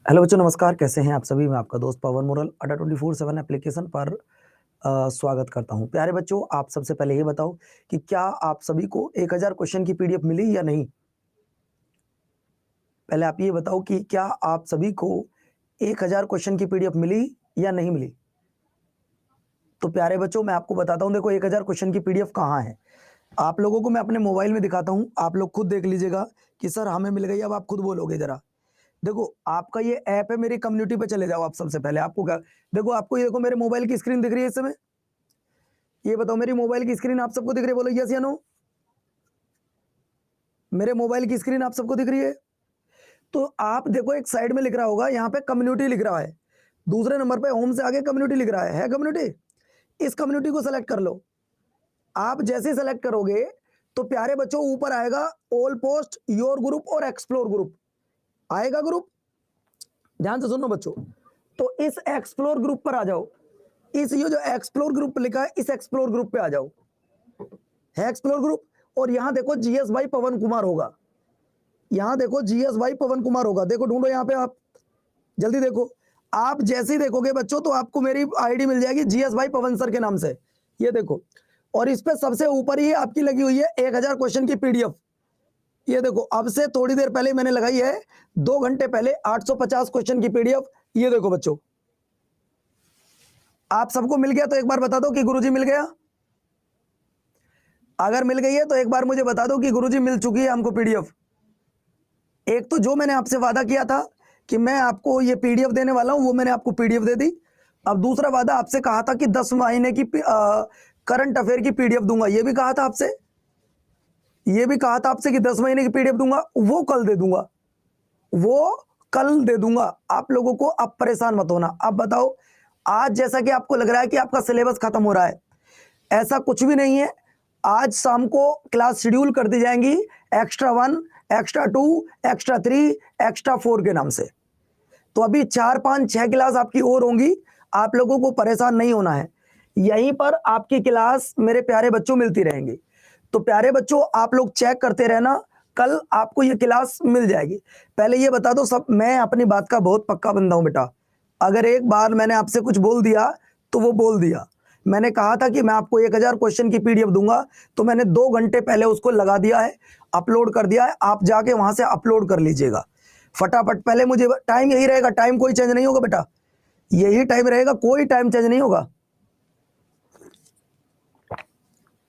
Hello बच्चों, नमस्कार। कैसे हैं आप सभी? मैं आपका दोस्त पवन मुरल अड्डा 24/7 एप्लीकेशन पर स्वागत करता हूं। प्यारे बच्चों, आप सबसे पहले ये बताओ कि क्या आप सभी को 1000 क्वेश्चन की पीडीएफ मिली या नहीं? पहले आप ये बताओ कि क्या आप सभी को 1000 क्वेश्चन की पीडीएफ मिली या नहीं मिली? तो प्यारे बच्चों, मैं आपको बताता हूं। देखो, 1000 क्वेश्चन की पीडीएफ कहाँ है। आप लोगों को मैं अपने मोबाइल में दिखाता हूं, आप लोग खुद देख लीजिएगा कि सर हमें मिल गई। अब आप खुद बोलोगे जरा। देखो, आपका ये ऐप है, मेरी कम्युनिटी पे चले जाओ। आप सबसे पहले आपको क्या देखो, आपको ये देखो, मेरे मोबाइल की स्क्रीन दिख रही है इस समय। ये बताओ, मेरी मोबाइल की स्क्रीन आप सबको दिख रही है? बोलो यस या नो। मेरे मोबाइल की स्क्रीन आप सबको दिख रही है? तो आप देखो, एक साइड में लिख रहा होगा, यहाँ पे कम्युनिटी लिख रहा है। दूसरे नंबर पे होम से आगे कम्युनिटी लिख रहा है कम्युनिटी। इस कम्युनिटी को सेलेक्ट कर लो। आप जैसे सेलेक्ट करोगे तो प्यारे बच्चों ऊपर आएगा ऑल पोस्ट, योर ग्रुप और एक्सप्लोर ग्रुप आएगा। ग्रुप ध्यान से सुनो बच्चों। तो इस एक्सप्लोर ग्रुप पर आ जाओ। इस ये जो एक्सप्लोर ग्रुप लिखा है, इस एक्सप्लोर ग्रुप पे आ जाओ। है एक्सप्लोर ग्रुप। और यहां देखो जीएस भाई पवन कुमार होगा। यहां देखो जीएस भाई पवन कुमार होगा। देखो ढूंढो यहां पे, आप जल्दी देखो। आप जैसे ही देखोगे बच्चों तो आपको मेरी आईडी मिल जाएगी जीएस भाई पवन सर के नाम से। ये देखो, और इस पे सबसे ऊपर ही आपकी लगी हुई है 1000 क्वेश्चन की पीडीएफ। ये देखो, अब से थोड़ी देर पहले मैंने लगाई है, 2 घंटे पहले 850 क्वेश्चन की पीडीएफ। ये देखो बच्चों, आप सबको मिल गया तो एक बार बता दो कि गुरुजी मिल गया। अगर मिल गई है तो एक बार मुझे बता दो कि गुरुजी मिल चुकी है हमको पीडीएफ। एक तो जो मैंने आपसे वादा किया था कि मैं आपको ये पीडीएफ देने वाला हूं, वो मैंने आपको पीडीएफ दे दी। अब दूसरा वादा आपसे कहा था कि 10 महीने की करंट अफेयर की पीडीएफ दूंगा। ये भी कहा था आपसे, ये भी कहा था आपसे कि 10 महीने की पीडीएफ दूंगा। वो कल दे दूंगा, वो कल दे दूंगा। आप लोगों को अब परेशान मत होना। अब बताओ, आज जैसा कि आपको लग रहा है कि आपका सिलेबस खत्म हो रहा है, ऐसा कुछ भी नहीं है। आज शाम को क्लास शेड्यूल कर दी जाएंगी एक्स्ट्रा 1, एक्स्ट्रा 2, एक्स्ट्रा 3, एक्स्ट्रा 4 के नाम से। तो अभी 4, 5, 6 क्लास आपकी और होंगी। आप लोगों को परेशान नहीं होना है। यहीं पर आपकी क्लास मेरे प्यारे बच्चों मिलती रहेंगी। तो प्यारे बच्चों, आप लोग चेक करते रहना, कल आपको ये क्लास मिल जाएगी। पहले ये बता दो सब, मैं अपनी बात का बहुत पक्का बंदा हूं बेटा। अगर एक बार मैंने आपसे कुछ बोल दिया तो वो बोल दिया। मैंने कहा था कि मैं आपको 1000 क्वेश्चन की पीडीएफ दूंगा, तो मैंने 2 घंटे पहले उसको लगा दिया है, अपलोड कर दिया है। आप जाके वहां से अपलोड कर लीजिएगा फटाफट। पहले मुझे टाइम यही रहेगा, टाइम कोई चेंज नहीं होगा बेटा, यही टाइम रहेगा, कोई टाइम चेंज नहीं होगा।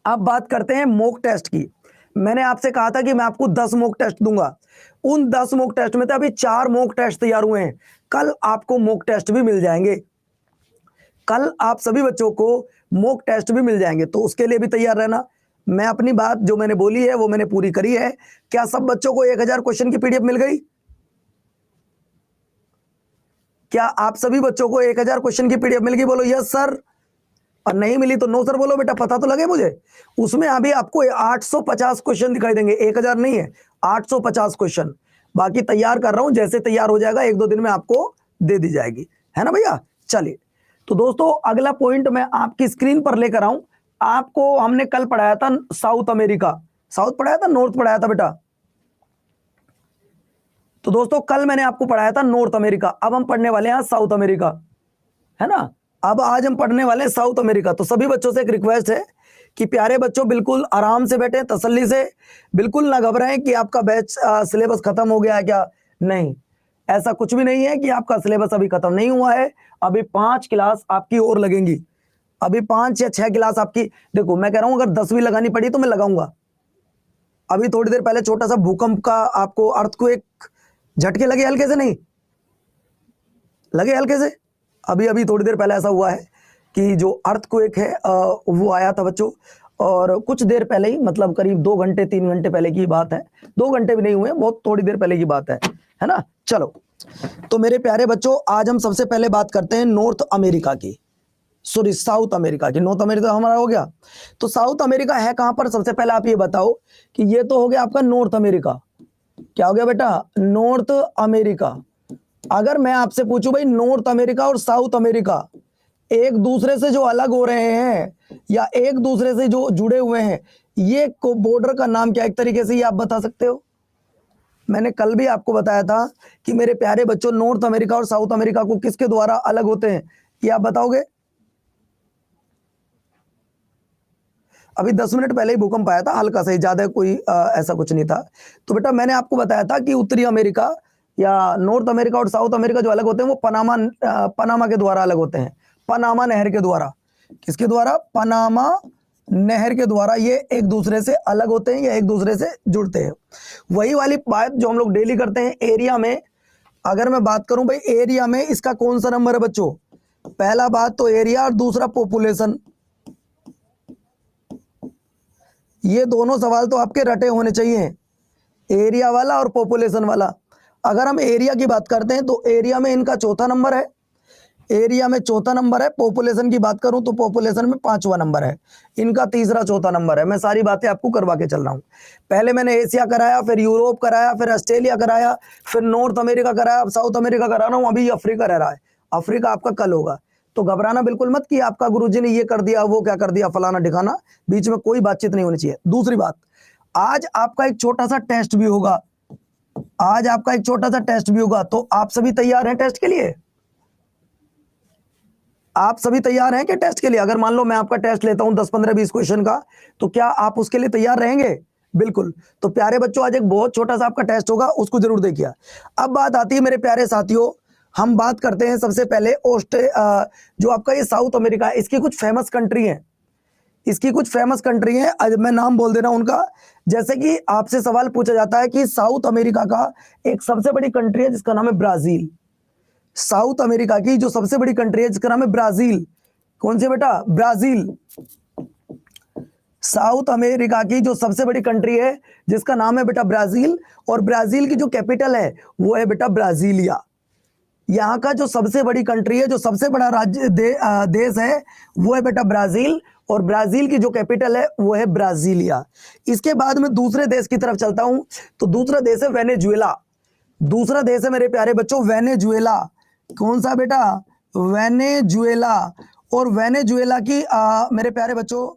अब बात करते हैं मॉक टेस्ट की। मैंने आपसे कहा था कि मैं आपको 10 मॉक टेस्ट दूंगा। उन 10 मॉक टेस्ट में से अभी 4 मॉक टेस्ट तैयार हुए हैं। कल आपको मॉक टेस्ट भी मिल जाएंगे। कल आप सभी बच्चों को मॉक टेस्ट भी मिल जाएंगे, तो उसके लिए भी तैयार रहना। मैं अपनी बात जो मैंने बोली है वो मैंने पूरी करी है। क्या सब बच्चों को 1000 क्वेश्चन की पीडीएफ मिल गई? क्या आप सभी बच्चों को 1000 क्वेश्चन की पीडीएफ मिल गई? बोलो यस सर। और नहीं मिली तो नो सर बोलो बेटा, पता तो लगे मुझे। उसमें अभी आपको 850 क्वेश्चन दिखाई देंगे, 1000 नहीं है, 850 क्वेश्चन। बाकी तैयार कर रहा हूं, जैसे तैयार हो जाएगा 1-2 दिन में आपको दे दी जाएगी। है ना भैया। चलिए तो दोस्तों अगला पॉइंट मैं आपकी स्क्रीन पर लेकर आऊं। आपको हमने कल पढ़ाया था साउथ अमेरिका, साउथ पढ़ाया था, नॉर्थ पढ़ाया था बेटा? तो दोस्तों कल मैंने आपको पढ़ाया था नॉर्थ अमेरिका, अब हम पढ़ने वाले हैं साउथ अमेरिका, है ना। अब आज हम पढ़ने वाले हैं साउथ अमेरिका। तो सभी बच्चों से एक रिक्वेस्ट है कि प्यारे बच्चों बिल्कुल आराम से बैठे, तसल्ली से, बिल्कुल ना घबराएं कि आपका बैच सिलेबस खत्म हो गया है क्या। नहीं, ऐसा कुछ भी नहीं है कि आपका सिलेबस अभी खत्म नहीं हुआ है। अभी 5 क्लास आपकी और लगेंगी, अभी 5 या 6 क्लास आपकी। देखो मैं कह रहा हूं अगर 10 भी लगानी पड़ी तो मैं लगाऊंगा। अभी थोड़ी देर पहले छोटा सा भूकंप का आपको अर्थक्वेक झटके लगे हल्के से, नहीं लगे हल्के से? अभी अभी थोड़ी देर पहले ऐसा हुआ है कि जो अर्थक्वेक है वो आया था बच्चों, और कुछ देर पहले ही, मतलब करीब 2 घंटे 3 घंटे पहले की बात है, 2 घंटे भी नहीं हुए, बहुत थोड़ी देर पहले की बात है ना। चलो तो मेरे प्यारे बच्चों आज हम सबसे पहले बात करते हैं नॉर्थ अमेरिका की, सॉरी साउथ अमेरिका की। नॉर्थ अमेरिका हमारा हो गया, तो साउथ अमेरिका है कहां पर? सबसे पहले आप ये बताओ कि ये तो हो गया आपका नॉर्थ अमेरिका। क्या हो गया बेटा? North America. अगर मैं आपसे पूछूं भाई नॉर्थ अमेरिका और साउथ अमेरिका एक दूसरे से जो अलग हो रहे हैं या एक दूसरे से जो जुड़े हुए हैं, ये बॉर्डर का नाम क्या? एक तरीके से ये आप बता सकते हो। मैंने कल भी आपको बताया था कि मेरे प्यारे बच्चों नॉर्थ अमेरिका और साउथ अमेरिका को किसके द्वारा अलग होते हैं, ये आप बताओगे? अभी 10 मिनट पहले ही भूकंप आया था, हल्का सा ही, ज्यादा कोई ऐसा कुछ नहीं था। तो बेटा मैंने आपको बताया था कि उत्तरी अमेरिका या नॉर्थ अमेरिका और साउथ अमेरिका जो अलग होते हैं वो पनामा के द्वारा अलग होते हैं, पनामा नहर के द्वारा। किसके द्वारा? पनामा नहर के द्वारा ये एक दूसरे से अलग होते हैं या एक दूसरे से जुड़ते हैं। वही वाली बात जो हम लोग डेली करते हैं एरिया में। अगर मैं बात करूं भाई एरिया में इसका कौन सा नंबर है बच्चों? पहला बात तो एरिया और दूसरा पॉपुलेशन। ये दोनों सवाल तो आपके रटे होने चाहिए, एरिया वाला और पॉपुलेशन वाला। अगर हम एरिया की बात करते हैं तो एरिया में इनका चौथा नंबर है, एरिया में चौथा नंबर है। पॉपुलेशन की बात करूं तो पॉपुलेशन में 5वां नंबर है, इनका तीसरा चौथा नंबर है। मैं सारी बातें आपको करवा के चल रहा हूं। पहले मैंने एशिया कराया, फिर यूरोप कराया, फिर ऑस्ट्रेलिया कराया, फिर नॉर्थ अमेरिका कराया, अब साउथ अमेरिका करा रहा हूं, अभी अफ्रीका रह रहा है। अफ्रीका आपका कल होगा। तो घबराना बिल्कुल मत कि आपका गुरुजी ने ये कर दिया, वो क्या कर दिया, फलाना ठिकाना, बीच में कोई बातचीत नहीं होनी चाहिए। दूसरी बात, आज आपका एक छोटा सा टेस्ट भी होगा, आज आपका एक छोटा सा टेस्ट भी होगा। तो आप सभी तैयार हैं टेस्ट के लिए? आप सभी तैयार हैं कि टेस्ट के लिए? अगर मान लो मैं आपका टेस्ट लेता हूं 10 15 20 क्वेश्चन का, तो क्या आप उसके लिए तैयार रहेंगे? बिल्कुल। तो प्यारे बच्चों आज एक बहुत छोटा सा आपका टेस्ट होगा, उसको जरूर देखिए। अब बात आती है मेरे प्यारे साथियों, हम बात करते हैं सबसे पहले जो आपका ये साउथ अमेरिका है, इसकी कुछ फेमस कंट्री है, इसकी कुछ फेमस कंट्री है। आज मैं नाम बोल दे रहा हूं उनका। जैसे कि आपसे सवाल पूछा जाता है कि साउथ अमेरिका का एक सबसे बड़ी कंट्री है जिसका नाम है ब्राजील। साउथ अमेरिका की जो सबसे बड़ी कंट्री है जिसका नाम है ब्राजील। कौन सी बेटा? ब्राजील। साउथ अमेरिका की जो सबसे बड़ी कंट्री है जिसका नाम है बेटा ब्राजील, और ब्राजील की जो कैपिटल है वो है बेटा ब्राजीलिया। यहाँ का जो सबसे बड़ी कंट्री है, जो सबसे बड़ा राज्य देश है वो है बेटा ब्राजील, और ब्राजील की जो कैपिटल है वो है ब्राजीलिया। इसके बाद में दूसरे देश की तरफ चलता हूं, तो दूसरा देश है वेनेजुएला। दूसरा देश है मेरे प्यारे बच्चों वेनेजुएला। कौन सा बेटा? वेनेजुएला। और वेनेजुएला की मेरे प्यारे बच्चों,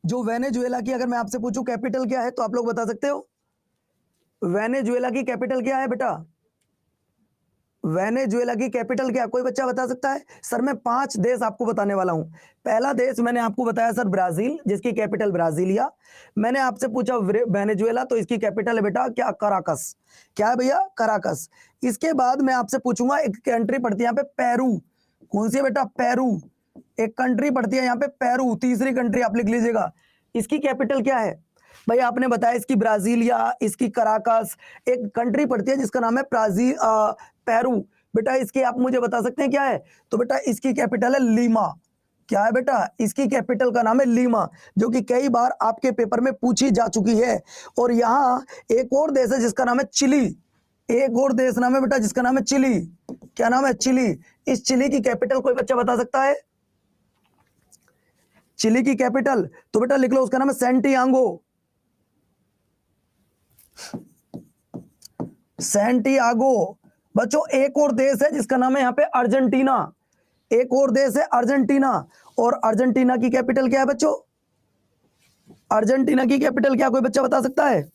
जो वेनेजुएला की अगर मैं आपसे पूछूं कैपिटल क्या है तो आप लोग बता सकते हो? वेनेजुएला की कैपिटल क्या है बेटा? वेनेजुएला की कैपिटल क्या? कोई बच्चा बता सकता है? सर मैं 5 देश आपको बताने वाला हूं। पहला देश मैंने आपको बताया सर ब्राजील, जिसकी कैपिटल ब्राजीलिया। मैंने आपसे पूछा वेनेजुएला, तो इसकी कैपिटल है बेटा क्या? कराकस। क्या है भैया? कराकस। इसके बाद मैं आपसे पूछूंगा, एक कंट्री पड़ती है यहाँ पे पेरू। कौन सी है बेटा? पेरू। एक कंट्री पड़ती है यहाँ पे पेरू, तीसरी कंट्री आप लिख लीजिएगा। इसकी कैपिटल क्या है? भाई आपने बताया इसकी ब्राजीलिया, इसकी कराकस। एक कंट्री पड़ती है जिसका नाम है पेरू। बेटा इसकी आप मुझे बता सकते हैं क्या है? तो बेटा इसकी कैपिटल है लीमा। क्या है बेटा? इसकी कैपिटल का नाम है लीमा, जो कि कई बार आपके पेपर में पूछी जा चुकी है। और यहाँ एक और देश है जिसका नाम है चिली। एक और देश नाम है बेटा जिसका नाम है चिली। क्या नाम है? चिली। इस चिली की कैपिटल कोई बच्चा बता सकता है? चिली की कैपिटल तो बेटा लिख लो, उसका नाम है सैंटियागो। सैंटियागो। बच्चों एक और देश है जिसका नाम है यहाँ पे अर्जेंटीना, एक और देश है अर्जेंटीना, और अर्जेंटीना की कैपिटल क्या है बच्चों? अर्जेंटीना की कैपिटल क्या, कोई बच्चा बता सकता है?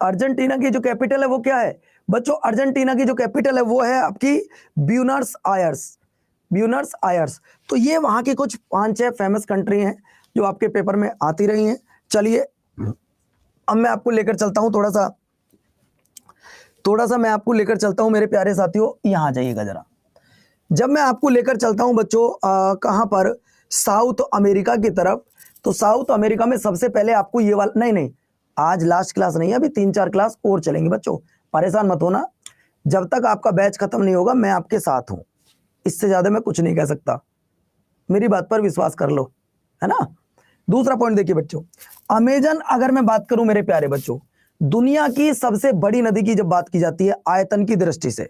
अर्जेंटीना की जो कैपिटल है वो क्या है बच्चों? अर्जेंटीना की जो कैपिटल है वो है आपकी ब्यूनस आयर्स, ब्यूनस आयर्स। तो ये वहां की कुछ 5-6 फेमस कंट्री हैं जो आपके पेपर में आती रही हैं। चलिए अब मैं आपको लेकर चलता हूं, थोड़ा सा मैं आपको लेकर चलता हूं मेरे प्यारे साथियों, यहां आ जाइएगा जरा। जब मैं आपको लेकर चलता हूं बच्चों कहां पर, साउथ अमेरिका की तरफ, तो साउथ अमेरिका में सबसे पहले आपको ये वाला, नहीं आज लास्ट क्लास नहीं है, अभी 3-4 क्लास और चलेंगे बच्चों, परेशान मत होना, जब तक आपका बैच खत्म नहीं होगा मैं आपके साथ हूं, इससे ज्यादा मैं कुछ नहीं कह सकता, मेरी बात पर विश्वास कर लो, है ना। दूसरा पॉइंट देखिए बच्चों, अमेजन, अगर मैं बात करूं मेरे प्यारे बच्चों, दुनिया की सबसे बड़ी नदी की जब बात की जाती है आयतन की दृष्टि से,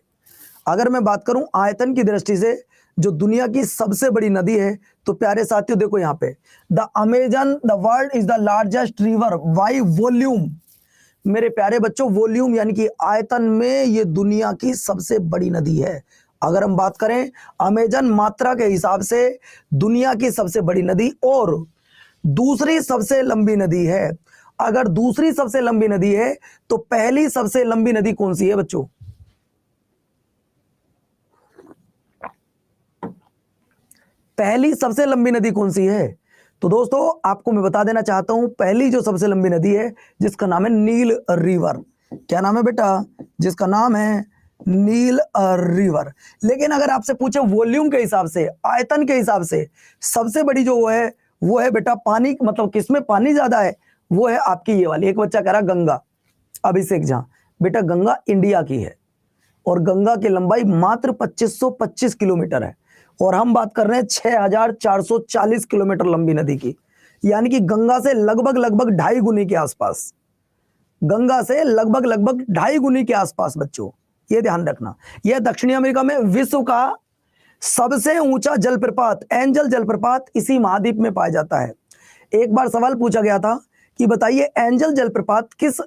अगर मैं बात करूं आयतन की दृष्टि से जो दुनिया की सबसे बड़ी नदी है, तो प्यारे साथियों देखो यहां पे, the Amazon the world is the largest river by volume. मेरे प्यारे बच्चों वॉल्यूम यानी कि आयतन में ये दुनिया की सबसे बड़ी नदी है। अगर हम बात करें अमेजन मात्रा के हिसाब से दुनिया की सबसे बड़ी नदी और दूसरी सबसे लंबी नदी है। अगर दूसरी सबसे लंबी नदी है तो पहली सबसे लंबी नदी कौन सी है बच्चों? पहली सबसे लंबी नदी कौन सी है? तो दोस्तों आपको मैं बता देना चाहता हूं, पहली जो सबसे लंबी नदी है जिसका नाम है नील रिवर। क्या नाम है बेटा? जिसका नाम है नील रिवर। लेकिन अगर आपसे पूछे वॉल्यूम के हिसाब से, आयतन के हिसाब से सबसे बड़ी जो वो है बेटा पानी, मतलब किसमें पानी ज्यादा है, वो है आपकी ये वाली। एक बच्चा कह रहा गंगा, अभिषेक झा, बेटा गंगा इंडिया की है और गंगा की लंबाई मात्र 2525 किलोमीटर है और हम बात कर रहे हैं 6440 किलोमीटर लंबी नदी की, यानी कि गंगा से लगभग 2.5 गुनी के आसपास, गंगा से लगभग 2.5 गुनी के आसपास बच्चों, ये ध्यान रखना। यह दक्षिणी अमेरिका में विश्व का सबसे ऊंचा जलप्रपात, एंजल जलप्रपात इसी महाद्वीप में पाया जाता है। एक बार सवाल पूछा गया था कि बताइए एंजल जलप्रपात किस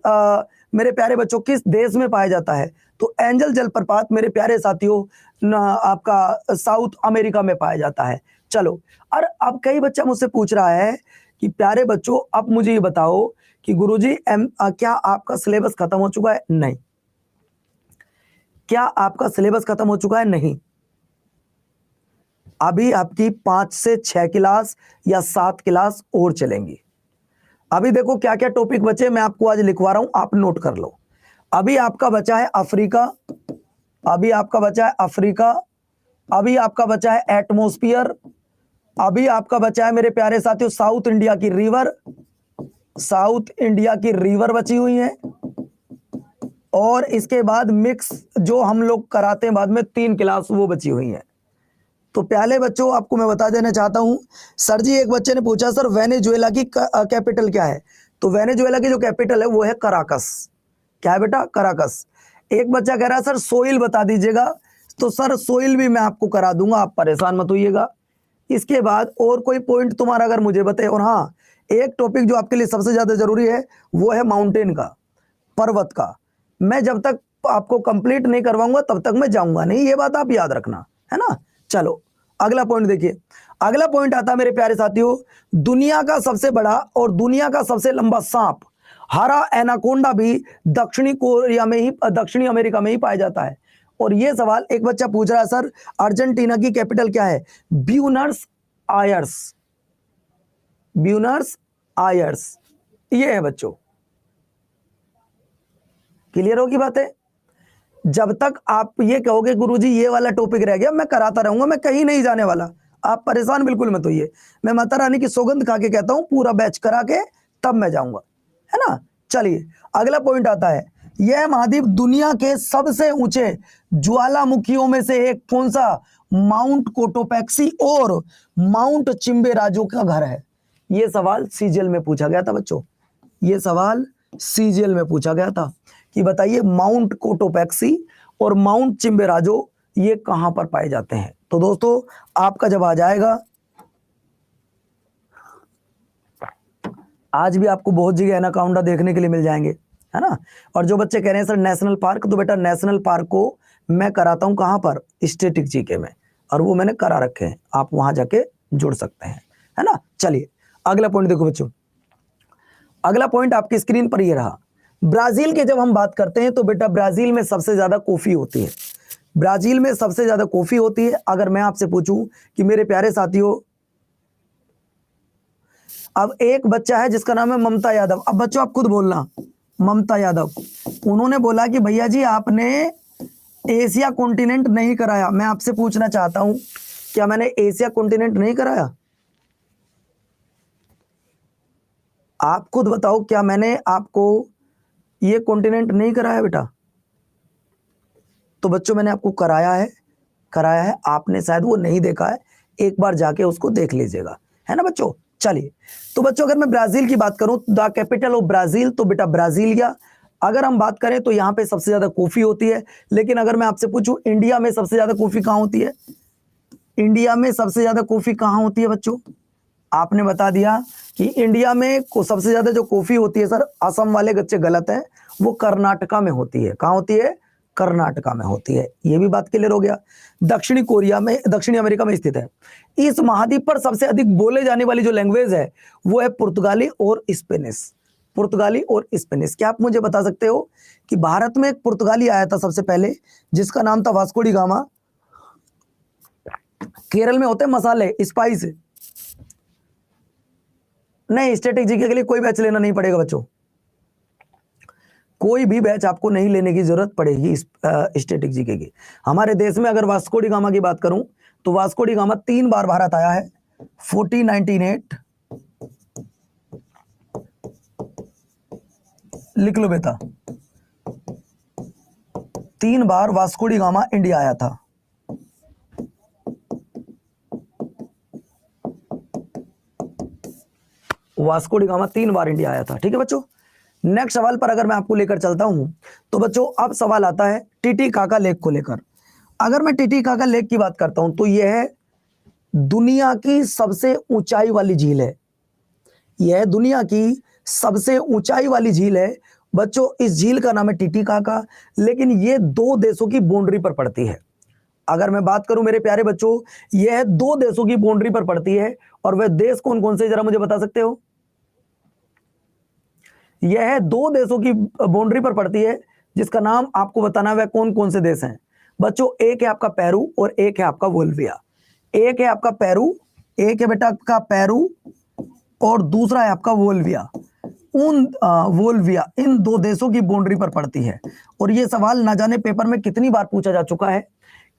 मेरे प्यारे बच्चों किस देश में पाया जाता है? तो एंजल जलप्रपात मेरे प्यारे साथियों आपका साउथ अमेरिका में पाया जाता है। चलो, और अब कई बच्चा मुझसे पूछ रहा है कि प्यारे बच्चों अब मुझे ये बताओ कि गुरुजी क्या आपका सिलेबस खत्म हो चुका है? नहीं। क्या आपका सिलेबस खत्म हो चुका है? नहीं। अभी आपकी 5 से 6 क्लास या 7 क्लास और चलेंगी। अभी देखो क्या क्या टॉपिक बचे, मैं आपको आज लिखवा रहा हूं, आप नोट कर लो। अभी आपका बचा है अफ्रीका, अभी आपका बचा है अफ्रीका, अभी आपका बचा है एटमॉस्फेयर, अभी आपका बचा है मेरे प्यारे साथियों साउथ इंडिया की रिवर, साउथ इंडिया की रिवर बची हुई है, और इसके बाद मिक्स जो हम लोग कराते हैं बाद में 3 क्लास वो बची हुई है। तो पहले बच्चों आपको मैं बता देना चाहता हूं, सर जी एक बच्चे ने पूछा सर वेनेजुएला की कैपिटल क्या है? तो वेनेजुएला की जो कैपिटल है वो है कराकस। क्या है बेटा? कराकस। एक बच्चा कह रहा है सर सोइल बता दीजिएगा, तो सर सोइल भी मैं आपको करा दूंगा, आप परेशान मत होइएगा। इसके बाद और कोई पॉइंट तुम्हारा अगर मुझे बताए, और हाँ एक टॉपिक जो आपके लिए सबसे ज्यादा जरूरी है वो है माउंटेन का, पर्वत का। मैं जब तक आपको कंप्लीट नहीं करवाऊंगा तब तक मैं जाऊंगा नहीं, ये बात आप याद रखना, है ना। चलो अगला पॉइंट देखिए, अगला पॉइंट आता है मेरे प्यारे साथियों, दुनिया का सबसे बड़ा और दुनिया का सबसे लंबा सांप हरा एनाकोंडा भी दक्षिणी कोरिया में ही, दक्षिणी अमेरिका में ही पाया जाता है। और यह सवाल एक बच्चा पूछ रहा है सर अर्जेंटीना की कैपिटल क्या है? ब्यूनस आयर्स, ब्यूनस आयर्स, ये है बच्चों। क्लियर होगी बातें? जब तक आप ये कहोगे गुरुजी ये वाला टॉपिक रह गया, मैं कराता रहूंगा, मैं कहीं नहीं जाने वाला, आप परेशान बिल्कुल मत होइए। मैं माता रानी की सौगंध खा के कहता हूं पूरा बैच करा के तब मैं जाऊंगा, है ना। चलिए अगला पॉइंट आता है, यह महाद्वीप दुनिया के सबसे ऊंचे ज्वालामुखियों में से एक कौन सा? माउंट कोटोपैक्सी और माउंट चिम्बेराजो का घर है। यह सवाल सीजीएल में पूछा गया था बच्चों, यह सवाल सीजीएल में पूछा गया था कि बताइए माउंट कोटोपैक्सी और माउंट चिम्बेराजो ये कहां पर पाए जाते हैं। तो दोस्तों आपका जब आ जाएगा, आज भी आपको बहुत जगह एनाकोंडा देखने के लिए मिल जाएंगे, है ना। और जो बच्चे कह रहे हैं सर नेशनल पार्क, तो बेटा नेशनल पार्क को मैं कराता हूं कहां पर, स्टैटिक जीके में, और वो मैंने करा रखे हैं, आप वहां जाके जुड़ सकते हैं, है ना। चलिए अगला पॉइंट देखो बच्चों, अगला पॉइंट आपकी स्क्रीन पर ये रहा। ब्राजील की जब हम बात करते हैं तो बेटा ब्राजील में सबसे ज्यादा कॉफी होती है, ब्राजील में सबसे ज्यादा कॉफी होती है। अगर मैं आपसे पूछूं कि मेरे प्यारे साथियों, अब एक बच्चा है जिसका नाम है ममता यादव, अब बच्चों आप खुद बोलना, ममता यादव, उन्होंने बोला कि भैया जी आपने एशिया कॉन्टिनेंट नहीं कराया। मैं आपसे पूछना चाहता हूं क्या मैंने एशिया कॉन्टिनेंट नहीं कराया? आप खुद बताओ क्या मैंने आपको ये कॉन्टिनेंट नहीं कराया बेटा? तो बच्चों मैंने आपको कराया है, कराया है, आपने शायद वो नहीं देखा है, एक बार जाके उसको देख लीजिएगा, है ना बच्चों। चलिए तो बच्चों अगर मैं ब्राजील की बात करूं, द कैपिटल ऑफ ब्राजील, तो बेटा ब्राजीलिया। अगर हम बात करें तो यहां पे सबसे ज्यादा कॉफी होती है, लेकिन अगर मैं आपसे पूछूं इंडिया में सबसे ज्यादा कॉफी कहां होती है, इंडिया में सबसे ज्यादा कॉफी कहां होती है बच्चों? आपने बता दिया कि इंडिया में सबसे ज्यादा जो कॉफी होती है सर, असम वाले बच्चे गलत है, वो कर्नाटका में होती है। कहां होती है? कर्नाटका में होती है। ये भी बात क्लियर हो गया। दक्षिणी कोरिया में, दक्षिणी अमेरिका में स्थित है। इस महाद्वीप पर सबसे अधिक बोले जाने वाली जो लैंग्वेज है वो है पुर्तगाली और स्पेनिश, पुर्तगाली और स्पेनिश। क्या आप मुझे बता सकते हो कि भारत में एक पुर्तगाली आया था सबसे पहले जिसका नाम था वास्को डी गामा। केरल में होते हैं मसाले, स्पाइस। नहीं, स्टैटिक जीके के लिए कोई बैच लेना नहीं पड़ेगा बच्चों, कोई भी बैच आपको नहीं लेने की जरूरत पड़ेगी स्टैटिक जीके की। हमारे देश में अगर वास्को डी गामा की बात करूं तो वास्को डी गामा 3 बार भारत आया है, 1498, लिख लो बेटा, 3 बार वास्को डी गामा इंडिया आया था। वास्को डी गामा 3 बार इंडिया आया था, ठीक है बच्चों। नेक्स्ट सवाल पर अगर मैं आपको लेकर चलता हूं तो बच्चों अब सवाल आता है टिटिकाका लेक को लेकर। अगर मैं टिटिकाका लेक की बात करता हूं तो यह है दुनिया की सबसे ऊंचाई वाली झील है, यह दुनिया की सबसे ऊंचाई वाली झील है बच्चों। इस झील का नाम है टिटिकाका, लेकिन यह 2 देशों की बाउंड्री पर पड़ती है। अगर मैं बात करूं मेरे प्यारे बच्चों, यह 2 देशों की बाउंड्री पर पड़ती है, और वह देश कौन कौन से जरा मुझे बता सकते हो? यह 2 देशों की बाउंड्री पर पड़ती है जिसका नाम आपको बताना है वह कौन कौन से देश हैं बच्चों। एक है आपका पेरू और एक है आपका बोल्विया। एक है आपका पेरू, एक है बेटा आपका पेरू, और दूसरा है आपका बोल्विया। वोल्विया इन 2 देशों की बाउंड्री पर पड़ती है। और यह सवाल ना जाने पेपर में कितनी बार पूछा जा चुका है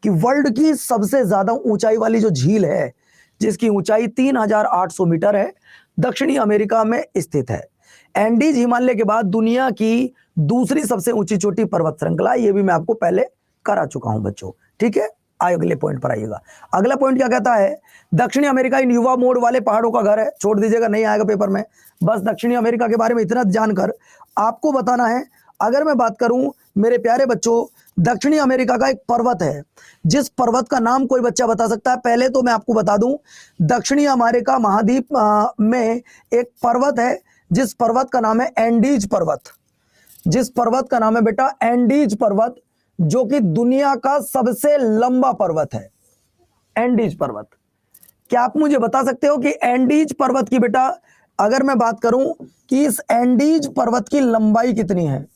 कि वर्ल्ड की सबसे ज्यादा ऊंचाई वाली जो झील है जिसकी ऊंचाई 3800 मीटर है, दक्षिणी अमेरिका में स्थित है। एंडीज हिमालय के बाद दुनिया की दूसरी सबसे ऊंची चोटी पर्वत श्रृंखला, ये भी मैं आपको पहले करा चुका हूं बच्चों, ठीक है। अगले पॉइंट पर आइएगा। अगला पॉइंट क्या कहता है? दक्षिणी अमेरिका इन युवा मोड़ वाले पहाड़ों का घर है। छोड़ दीजिएगा, नहीं आएगा पेपर में। बस दक्षिणी अमेरिका के बारे में इतना जानकर आपको बताना है। अगर मैं बात करूं मेरे प्यारे बच्चों, दक्षिणी अमेरिका का एक पर्वत है, जिस पर्वत का नाम कोई बच्चा बता सकता है? पहले तो मैं आपको बता दूं, दक्षिणी अमेरिका महाद्वीप में एक पर्वत है जिस पर्वत का नाम है एंडीज पर्वत, जिस पर्वत का नाम है बेटा एंडीज पर्वत, जो कि दुनिया का सबसे लंबा पर्वत है, एंडीज पर्वत। क्या आप मुझे बता सकते हो कि एंडीज पर्वत की बेटा, अगर मैं बात करूं कि इस एंडीज पर्वत की लंबाई कितनी है?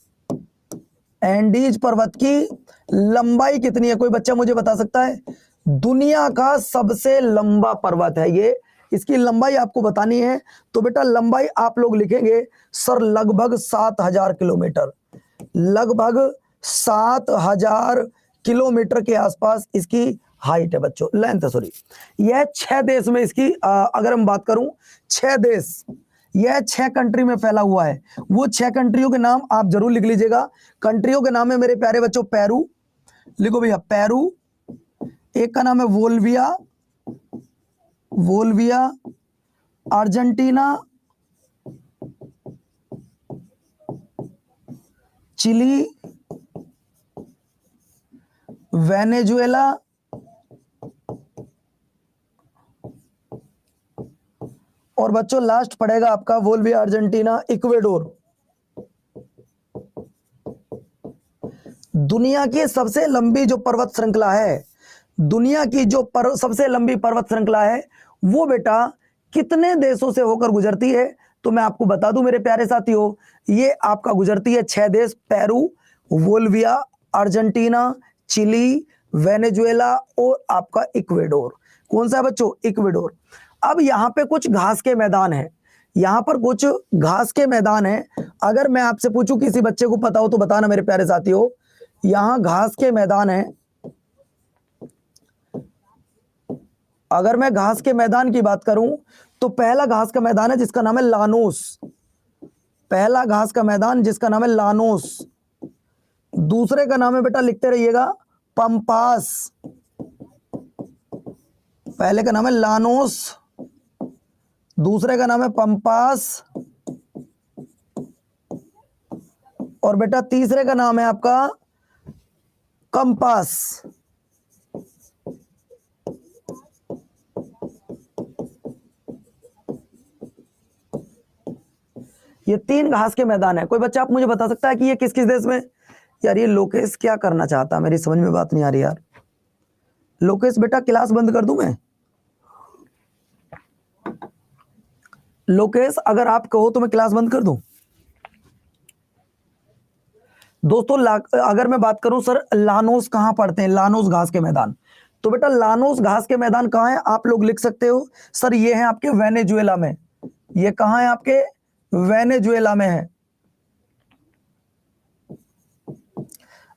एंडीज पर्वत की लंबाई कितनी है? कोई बच्चा मुझे बता सकता है? दुनिया का सबसे लंबा पर्वत है ये, इसकी लंबाई आपको बतानी है। तो बेटा लंबाई आप लोग लिखेंगे सर लगभग 7000 किलोमीटर, लगभग 7000 किलोमीटर के आसपास इसकी हाइट है बच्चों, लेंथ है सॉरी। यह 6 देश में इसकी अगर हम बात करूं 6 देश, यह 6 कंट्री में फैला हुआ है। वो 6 कंट्रियों के नाम आप जरूर लिख लीजिएगा। कंट्रियों के नाम है मेरे प्यारे बच्चों पेरू, लिखो भैया पेरू, एक का नाम है वोल्विया, वोल्विया, अर्जेंटीना, चिली, वेनेजुएला, और बच्चों लास्ट पड़ेगा आपका वोल्विया, अर्जेंटीना, इक्वेडोर। दुनिया की सबसे लंबी जो पर्वत श्रृंखला है, दुनिया की जो सबसे लंबी पर्वत श्रृंखला है, वो बेटा कितने देशों से होकर गुजरती है? तो मैं आपको बता दूं मेरे प्यारे साथियों, ये आपका गुजरती है 6 देश, Peru, Bolivia, Argentina, Chile, Venezuela और आपका इक्वेडोर। कौन सा है बच्चों? इक्वेडोर। अब यहाँ पे कुछ घास के मैदान है, यहाँ पर कुछ घास के मैदान है। अगर मैं आपसे पूछूं, किसी बच्चे को पता हो तो बताना मेरे प्यारे साथियों, यहाँ घास के मैदान है। अगर मैं घास के मैदान की बात करूं तो पहला घास का मैदान है जिसका नाम है लानोस, पहला घास का मैदान जिसका नाम है लानोस। दूसरे का नाम है बेटा, लिखते रहिएगा, पंपास। पहले का नाम है लानोस, दूसरे का नाम है पंपास, और बेटा तीसरे का नाम है आपका कंपास। ये 3 घास के मैदान है। कोई बच्चा आप मुझे बता सकता है कि ये किस किस देश में? यार ये लोकेश क्या करना चाहता है, मेरी समझ में बात नहीं आ रही यार। लोकेश बेटा क्लास बंद कर दूं मैं? लोकेश अगर आप कहो तो मैं क्लास बंद कर दूं? दोस्तों अगर मैं बात करूं सर लानोस कहां पड़ते हैं, लानोस घास के मैदान, तो बेटा लानोस घास के मैदान कहां है? आप लोग लिख सकते हो सर, ये है आपके वेनेजुएला में। ये कहां है? आपके वेनेजुएला में है।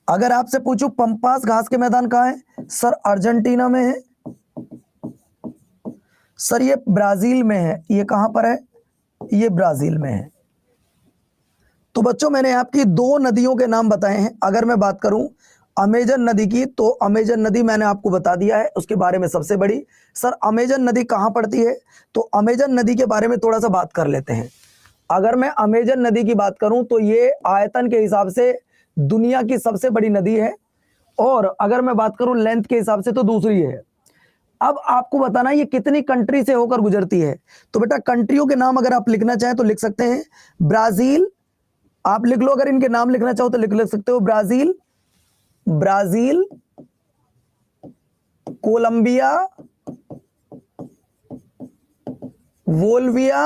अगर आपसे पूछूं पंपास घास के मैदान कहां है? सर अर्जेंटीना में है। सर ये ब्राजील में है। ये कहां पर है? ये ब्राजील में है। तो बच्चों मैंने आपकी 2 नदियों के नाम बताए हैं। अगर मैं बात करूं अमेजन नदी की, तो अमेजन नदी मैंने आपको बता दिया है उसके बारे में सबसे बड़ी। सर अमेजन नदी कहां पड़ती है? तो अमेजन नदी के बारे में थोड़ा सा बात कर लेते हैं। अगर मैं अमेजन नदी की बात करूं तो ये आयतन के हिसाब से दुनिया की सबसे बड़ी नदी है, और अगर मैं बात करूं लेंथ के हिसाब से तो दूसरी है। अब आपको बताना ये कितनी कंट्री से होकर गुजरती है। तो बेटा कंट्रियों के नाम अगर आप लिखना चाहें तो लिख सकते हैं, ब्राजील आप लिख लो, अगर इनके नाम लिखना चाहो तो लिख सकते हो, ब्राजील, ब्राजील, कोलंबिया, बोलिविया।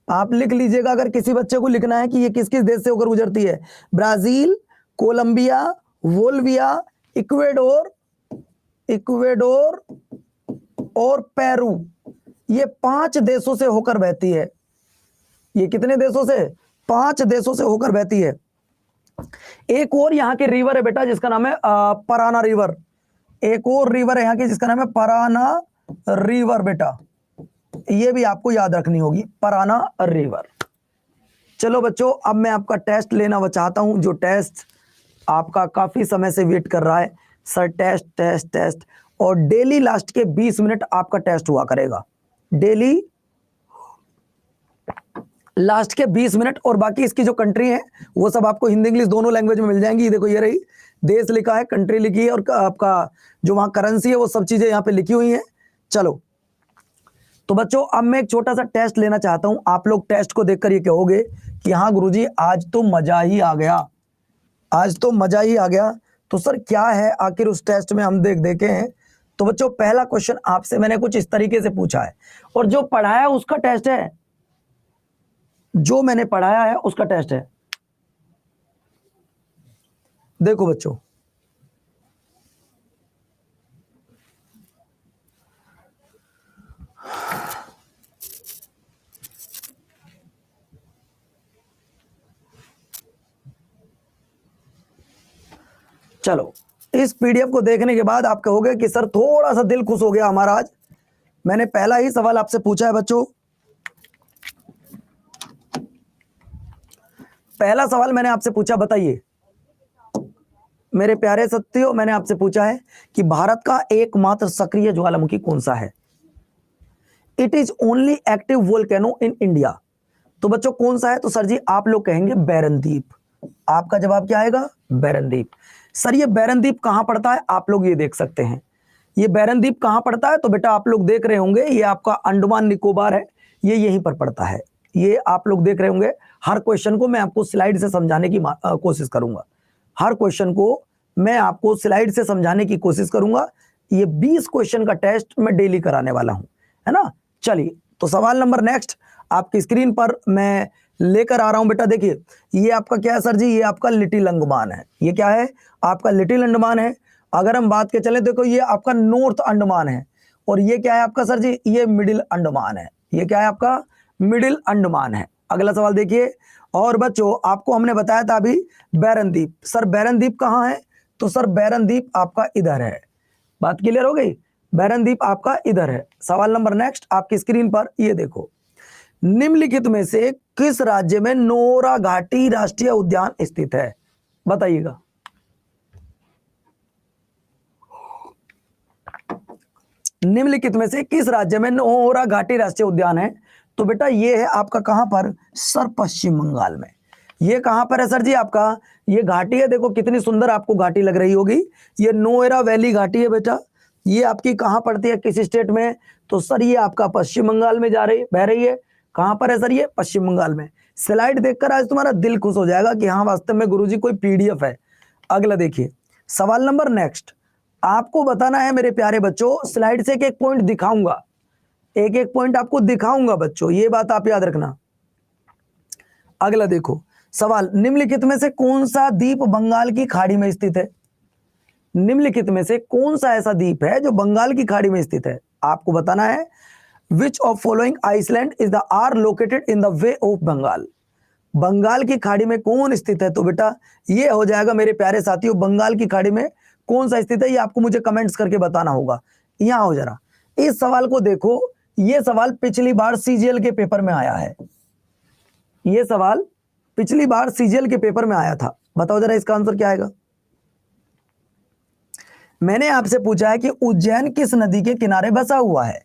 आप लिख लीजिएगा अगर किसी बच्चे को लिखना है कि ये किस किस देश से होकर गुजरती है। Brazil, Colombia, Bolivia, Ecuador, Ecuador और पेरू। ये 5 देशों से होकर बहती है। ये कितने देशों से? 5 देशों से होकर बहती है। एक और यहाँ के रिवर है बेटा जिसका नाम है पराना रिवर। एक और रिवर है यहाँ की जिसका नाम है पराना रिवर। बेटा ये भी आपको याद रखनी होगी, पराना रिवर। चलो बच्चों, अब मैं आपका टेस्ट लेना चाहता हूं, जो टेस्ट आपका काफी समय से वेट कर रहा है। सर टेस्ट टेस्ट टेस्ट, और डेली लास्ट के 20 मिनट आपका टेस्ट हुआ करेगा, डेली लास्ट के 20 मिनट। और बाकी इसकी जो कंट्री है वो सब आपको हिंदी इंग्लिश दोनों लैंग्वेज में मिल जाएंगी। देखो ये रही, देश लिखा है, कंट्री लिखी है, और आपका जो वहां करेंसी है वो सब चीजें यहाँ पे लिखी हुई हैं। चलो तो बच्चों अब मैं एक छोटा सा टेस्ट लेना चाहता हूं। आप लोग टेस्ट को देखकर ये कहोगे कि हाँ गुरुजी आज तो मजा ही आ गया, आज तो मजा ही आ गया। तो सर क्या है आखिर उस टेस्ट में, हम देखे हैं। तो बच्चों पहला क्वेश्चन आपसे मैंने कुछ इस तरीके से पूछा है, और जो पढ़ाया उसका टेस्ट है, जो मैंने पढ़ाया है उसका टेस्ट है। देखो बच्चों, चलो इस पीडीएफ को देखने के बाद आप कहोगे कि सर थोड़ा सा दिल खुश हो गया हमारा आज। मैंने पहला ही सवाल आपसे पूछा है बच्चों, पहला सवाल मैंने आपसे पूछा, बताइए मेरे प्यारे साथियों, मैंने आपसे पूछा है कि भारत का एकमात्र सक्रिय ज्वालामुखी कौन सा है? It is only active volcano in India. तो बच्चों कौन सा है? तो सर जी आप लोग कहेंगे बैरनदीप। आपका जवाब क्या आएगा? बैरनदीप। सर ये बैरनदीप कहां पड़ता है? आप लोग ये देख सकते हैं, ये बैरनदीप कहां पड़ता है? तो बेटा आप लोग देख रहे होंगे, ये आपका अंडमान निकोबार है, ये यहीं पर पड़ता है। ये आप लोग देख रहे होंगे। हर क्वेश्चन को मैं आपको स्लाइड से समझाने की कोशिश करूंगा। हर क्वेश्चन को मैं आपको स्लाइड से समझाने की कोशिश करूंगा। ये 20 क्वेश्चन का टेस्ट मैं डेली कराने वाला हूं, है ना। चलिए, तो सवाल नंबर नेक्स्ट आपकी स्क्रीन पर मैं लेकर आ रहा हूं बेटा। देखिए, ये आपका क्या है सर जी, ये आपका लिटिल अंडमान है। ये क्या है, आपका लिटिल अंडमान है। अगर हम बात के चले, देखो ये आपका नॉर्थ अंडमान है, और ये क्या है आपका सर जी, ये मिडिल अंडमान है। ये क्या है आपका, मिडिल अंडमान है। अगला सवाल देखिए, और बच्चों आपको हमने बताया था अभी बैरन द्वीप। सर बैरन द्वीप कहाँ है, तो सर बैरन द्वीप आपका इधर है। बात क्लियर हो गई, बैरन द्वीप आपका इधर है। सवाल नंबर नेक्स्ट आपकी स्क्रीन पर ये देखो, निम्नलिखित में से किस राज्य में नोरा घाटी राष्ट्रीय उद्यान स्थित है, बताइएगा। निम्नलिखित में से किस राज्य में नोरा घाटी राष्ट्रीय उद्यान है, तो बेटा ये है आपका कहां पर, सर पश्चिम बंगाल में। ये कहां पर है सर जी, आपका ये घाटी है। देखो कितनी सुंदर आपको घाटी लग रही होगी, ये नोएरा वैली घाटी है बेटा। ये आपकी कहां पड़ती है, किस स्टेट में, तो सर ये आपका पश्चिम बंगाल में बह रही है। कहां पर है सर, ये पश्चिम बंगाल में। स्लाइड देखकर आज तुम्हारा दिल खुश हो जाएगा कि हाँ वास्तव में गुरुजी कोई पीडीएफ है। अगला देखिए, सवाल नंबर नेक्स्ट आपको बताना है मेरे प्यारे बच्चों, स्लाइड से एक एक पॉइंट दिखाऊंगा, एक एक पॉइंट आपको दिखाऊंगा बच्चों, ये बात आप याद रखना। अगला देखो सवाल, निम्नलिखित में से कौन सा द्वीप बंगाल की खाड़ी में स्थित है। निम्नलिखित में से कौन सा ऐसा द्वीप है जो बंगाल की खाड़ी में स्थित है, आपको बताना है। Which of following island is the are located in the bay of Bengal. Bengal की खाड़ी में कौन स्थित है, तो बेटा ये हो जाएगा मेरे प्यारे साथियों, बंगाल की खाड़ी में कौन सा स्थित है, ये आपको मुझे कमेंट्स करके बताना होगा। यहां हो जरा, इस सवाल को देखो, ये सवाल पिछली बार सीजीएल के पेपर में आया है। ये सवाल पिछली बार सीजीएल के पेपर में आया था। बताओ जरा इसका आंसर क्या आएगा। मैंने आपसे पूछा है कि उज्जैन किस नदी के किनारे बसा हुआ है।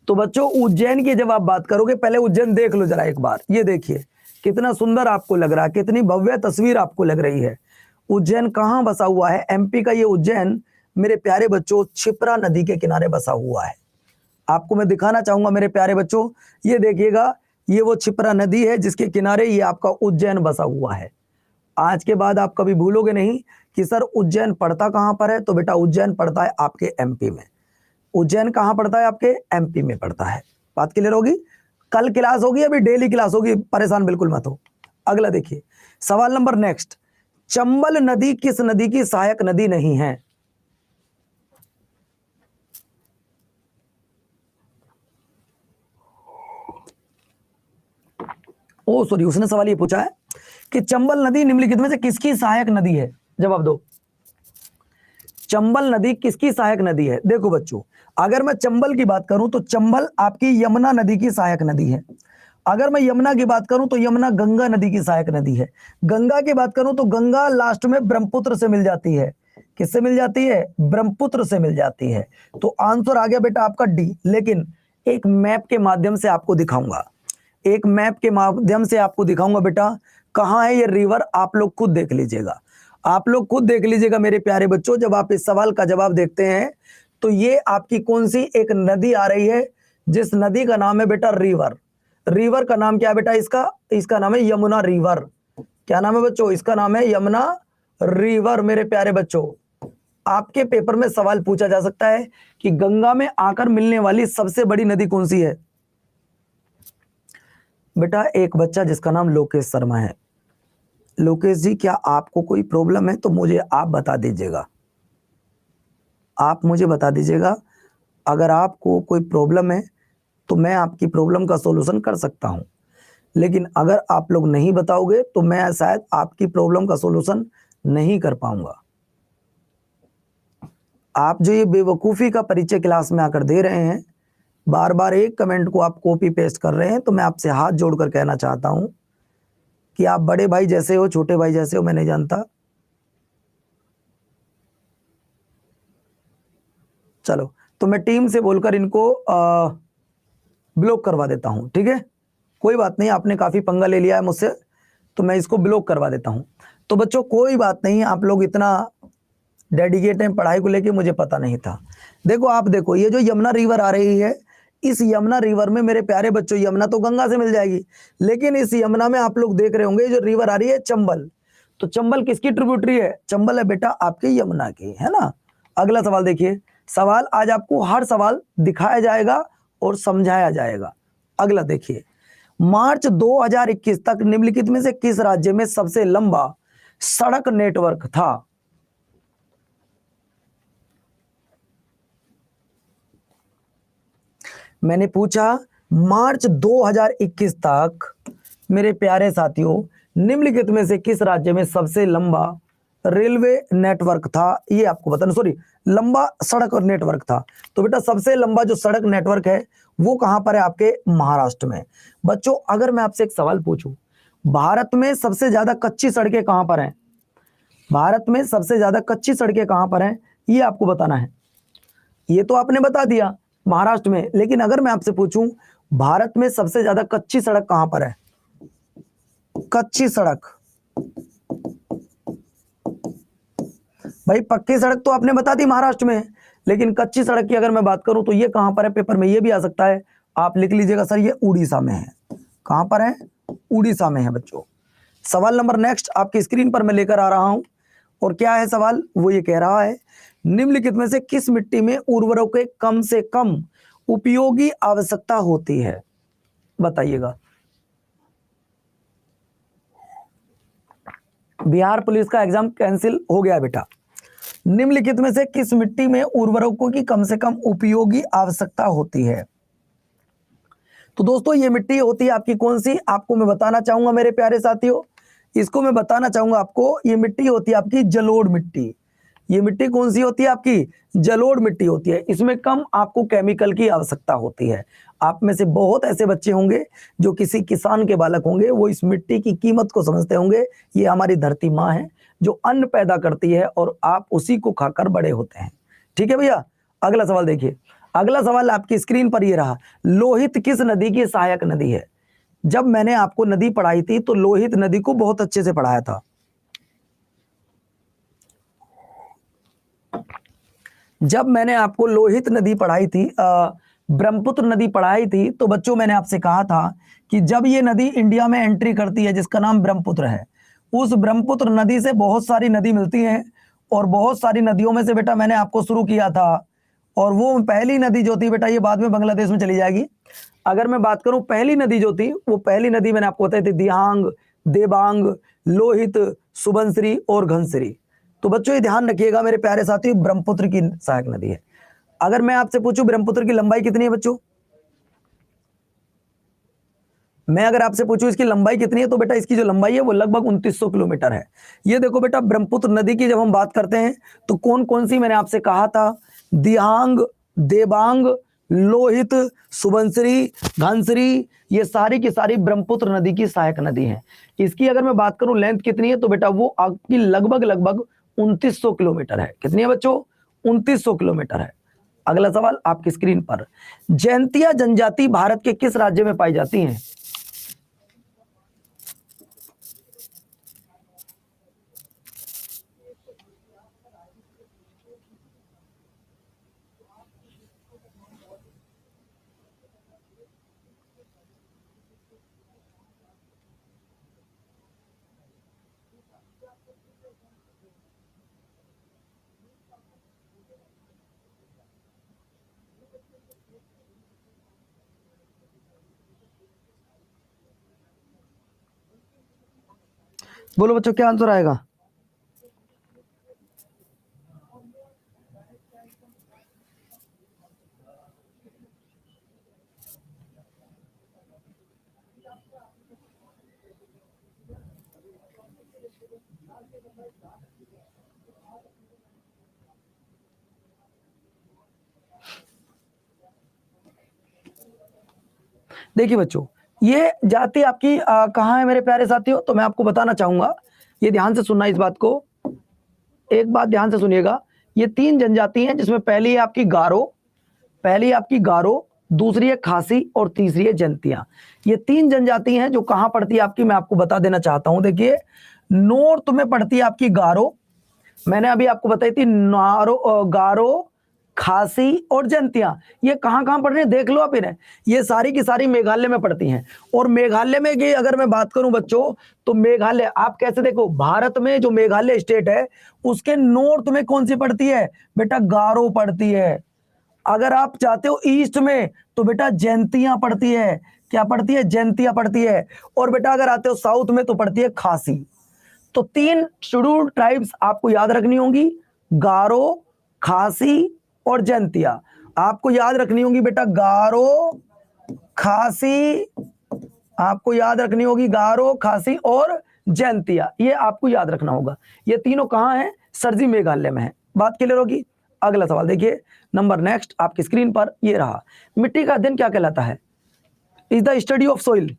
तो बच्चों उज्जैन की जब आप बात करोगे, पहले उज्जैन देख लो जरा एक बार। ये देखिए कितना सुंदर आपको लग रहा है, कितनी भव्य तस्वीर आपको लग रही है। उज्जैन कहां बसा हुआ है, एमपी का ये उज्जैन मेरे प्यारे बच्चों क्षिप्रा नदी के किनारे बसा हुआ है। आपको मैं दिखाना चाहूंगा मेरे प्यारे बच्चों, ये देखिएगा, ये वो क्षिप्रा नदी है जिसके किनारे ये आपका उज्जैन बसा हुआ है। आज के बाद आप कभी भूलोगे नहीं कि सर उज्जैन पड़ता कहां पर है, तो बेटा उज्जैन पड़ता है आपके एमपी में। उज्जैन कहां पड़ता है, आपके एमपी में पड़ता है। बात क्लियर होगी, कल क्लास होगी, अभी डेली क्लास होगी, परेशान बिल्कुल मत हो। अगला देखिए सवाल नंबर नेक्स्ट, चंबल नदी किस नदी की सहायक नदी नहीं है। ओ सॉरी, उसने सवाल ये पूछा है कि चंबल नदी निम्नलिखित में से किसकी सहायक नदी है, जवाब दो। चंबल नदी किसकी सहायक नदी है। देखो बच्चों, अगर मैं चंबल की बात करूं तो चंबल आपकी यमुना नदी की सहायक नदी है। अगर मैं यमुना की बात करूं तो यमुना गंगा नदी की सहायक नदी है। गंगा की बात करूं तो गंगा लास्ट में ब्रह्मपुत्र से मिल जाती है। किससे मिल जाती है, ब्रह्मपुत्र से मिल जाती है। तो आंसर आ गया बेटा आपका डी। लेकिन एक मैप के माध्यम से आपको दिखाऊंगा, एक मैप के माध्यम से आपको दिखाऊंगा बेटा कहां है ये रिवर। आप लोग खुद देख लीजिएगा, आप लोग खुद देख लीजिएगा मेरे प्यारे बच्चों। जब आप इस सवाल का जवाब देखते हैं तो ये आपकी कौन सी एक नदी आ रही है, जिस नदी का नाम है बेटा रिवर। रिवर का नाम क्या है बेटा, इसका नाम है यमुना रिवर। क्या नाम है बच्चों, इसका नाम है यमुना रिवर। मेरे प्यारे बच्चों, आपके पेपर में सवाल पूछा जा सकता है कि गंगा में आकर मिलने वाली सबसे बड़ी नदी कौन सी है। बेटा एक बच्चा जिसका नाम लोकेश शर्मा है। लोकेश जी क्या आपको कोई प्रॉब्लम है, तो मुझे आप बता दीजिएगा, आप मुझे बता दीजिएगा। अगर आपको कोई प्रॉब्लम है तो मैं आपकी प्रॉब्लम का सॉल्यूशन कर सकता हूं, लेकिन अगर आप लोग नहीं बताओगे तो मैं शायद आपकी प्रॉब्लम का सॉल्यूशन नहीं कर पाऊंगा। आप जो ये बेवकूफ़ी का परिचय क्लास में आकर दे रहे हैं, बार बार एक कमेंट को आप कॉपी पेस्ट कर रहे हैं, तो मैं आपसे हाथ जोड़कर कहना चाहता हूं कि आप बड़े भाई जैसे हो, छोटे भाई जैसे हो, मैं नहीं जानता। चलो, तो मैं टीम से बोलकर इनको ब्लॉक करवा देता हूं, ठीक है। कोई बात नहीं, आपने काफी पंगा ले लिया है मुझसे, तो मैं इसको ब्लॉक करवा देता हूं। तो बच्चों कोई बात नहीं, आप लोग इतना डेडिकेट हैं पढ़ाई को लेके, मुझे पता नहीं था। देखो आप देखो, ये जो यमुना रिवर आ रही है, इस यमुना रिवर में मेरे प्यारे बच्चों, यमुना तो गंगा से मिल जाएगी, लेकिन इस यमुना में आप लोग देख रहे होंगे जो रिवर आ रही है चंबल। तो चंबल किसकी ट्रिब्यूटरी है? चंबल है बेटा आपके यमुना की, है ना। अगला सवाल देखिए, सवाल आज आपको हर सवाल दिखाया जाएगा और समझाया जाएगा। अगला देखिए, मार्च 2021 तक निम्नलिखित में से किस राज्य में सबसे लंबा सड़क नेटवर्क था? मैंने पूछा मार्च 2021 तक मेरे प्यारे साथियों निम्नलिखित में से किस राज्य में सबसे लंबा रेलवे नेटवर्क था, ये आपको बताना, सॉरी लंबा सड़क और नेटवर्क था। तो बेटा सबसे लंबा जो सड़क नेटवर्क है वो कहां पर है? आपके महाराष्ट्र में। बच्चों अगर मैं आपसे एक सवाल पूछूं, भारत में सबसे ज्यादा कच्ची सड़कें कहां पर हैं? भारत में सबसे ज्यादा कच्ची सड़कें कहां पर हैं, ये आपको बताना है। ये तो आपने बता दिया महाराष्ट्र में, लेकिन अगर मैं आपसे पूछूं भारत में सबसे ज्यादा कच्ची सड़क कहां पर है? कच्ची सड़क, भाई पक्की सड़क तो आपने बता दी महाराष्ट्र में, लेकिन कच्ची सड़क की अगर मैं बात करूं तो ये कहां पर है? पेपर में ये भी आ सकता है, आप लिख लीजिएगा सर ये उड़ीसा में है। कहां पर है? उड़ीसा में है बच्चों। सवाल नंबर नेक्स्ट आपकी स्क्रीन पर मैं लेकर आ रहा हूं, और क्या है सवाल? वो ये कह रहा है निम्नलिखित में से किस मिट्टी में उर्वरकों के कम से कम उपयोगी आवश्यकता होती है? बताइएगा। बिहार पुलिस का एग्जाम कैंसिल हो गया बेटा। निम्नलिखित में से किस मिट्टी में उर्वरकों की कम से कम उपयोगी आवश्यकता होती है? तो दोस्तों ये मिट्टी होती है आपकी कौन सी? आपको मैं बताना चाहूंगा मेरे प्यारे साथियों, इसको मैं बताना चाहूंगा आपको, ये मिट्टी होती है आपकी जलोढ़ मिट्टी। ये मिट्टी कौन सी होती है? आपकी जलोढ़ मिट्टी होती है। इसमें कम आपको केमिकल की आवश्यकता होती है। आप में से बहुत ऐसे बच्चे होंगे जो किसी किसान के बालक होंगे, वो इस मिट्टी की कीमत को समझते होंगे। ये हमारी धरती माँ है जो अन्न पैदा करती है और आप उसी को खाकर बड़े होते हैं। ठीक है भैया। अगला सवाल देखिए, अगला सवाल आपकी स्क्रीन पर ये रहा, लोहित किस नदी की सहायक नदी है? जब मैंने आपको नदी पढ़ाई थी तो लोहित नदी को बहुत अच्छे से पढ़ाया था। जब मैंने आपको लोहित नदी पढ़ाई थी, ब्रह्मपुत्र नदी पढ़ाई थी, तो बच्चों मैंने आपसे कहा था कि जब ये नदी इंडिया में एंट्री करती है जिसका नाम ब्रह्मपुत्र है, उस ब्रह्मपुत्र नदी से बहुत सारी नदी मिलती हैं, और बहुत सारी नदियों में से बेटा मैंने आपको शुरू किया था, और वो पहली नदी जो थी बेटा ये बाद में बांग्लादेश में चली जाएगी। अगर मैं बात करूं पहली नदी जो थी, वो पहली नदी मैंने आपको बताई थी दिहांग, देबांग, लोहित, सुबनश्री और घनश्री। तो बच्चों ये ध्यान रखिएगा मेरे प्यारे साथी, ब्रह्मपुत्र की सहायक नदी है। अगर मैं आपसे पूछूं ब्रह्मपुत्र की लंबाई कितनी है बच्चों, मैं अगर आपसे पूछूं इसकी लंबाई कितनी है, तो बेटा इसकी जो लंबाई है वो लगभग 2900 किलोमीटर है। ये देखो बेटा ब्रह्मपुत्र नदी की जब हम बात करते हैं तो कौन कौन सी मैंने आपसे कहा था, दिहांग, देबांग, लोहित, सुबनश्री, घनश्री, ये सारी की सारी ब्रह्मपुत्र नदी की सहायक नदी है। इसकी अगर मैं बात करूं लेंथ कितनी है, तो बेटा वो आपकी लगभग 2900 किलोमीटर है। कितनी है बच्चों? 2900 किलोमीटर है। अगला सवाल आपकी स्क्रीन पर, जयंतिया जनजाति भारत के किस राज्य में पाई जाती हैं? बोलो बच्चों क्या आंसर आएगा? देखिए बच्चों ये जाति आपकी कहाँ है मेरे प्यारे साथियों, तो मैं आपको बताना चाहूंगा, ये ध्यान से सुनना इस बात को, एक बात ध्यान से सुनिएगा। ये 3 जनजाति हैं जिसमें पहली है आपकी गारो, दूसरी है खासी और तीसरी है जयंतिया। ये 3 जनजाति हैं जो कहां पड़ती है आपकी, मैं आपको बता देना चाहता हूं। देखिए नॉर्थ में पड़ती है आपकी गारो, मैंने अभी आपको बताई थी गारो, खासी और जयंतिया, ये कहाँ कहाँ पढ़ रहे हैं देख लो आप इन्हें। ये सारी की सारी मेघालय में पड़ती हैं। और मेघालय में की अगर मैं बात करूं बच्चों, तो मेघालय आप कैसे देखो, भारत में जो मेघालय स्टेट है उसके नॉर्थ में कौन सी पड़ती है बेटा, गारो पड़ती है। अगर आप चाहते हो ईस्ट में तो बेटा जयंतिया पड़ती है। क्या पड़ती है, जयंतिया पड़ती है। और बेटा अगर आते हो साउथ में तो पड़ती है खासी। तो 3 शेड्यूल्ड ट्राइब्स आपको याद रखनी होंगी, गारो, खासी और जयंतिया। आपको याद रखनी होगी बेटा गारो, खासी, आपको याद रखनी होगी गारो, खासी और जयंतिया, ये आपको याद रखना होगा। ये तीनों कहां है, सर जी मेघालय में है। बात क्लियर होगी। अगला सवाल देखिए, नंबर नेक्स्ट आपकी स्क्रीन पर ये रहा। मिट्टी का अध्ययन क्या कहलाता है, is the study of soil.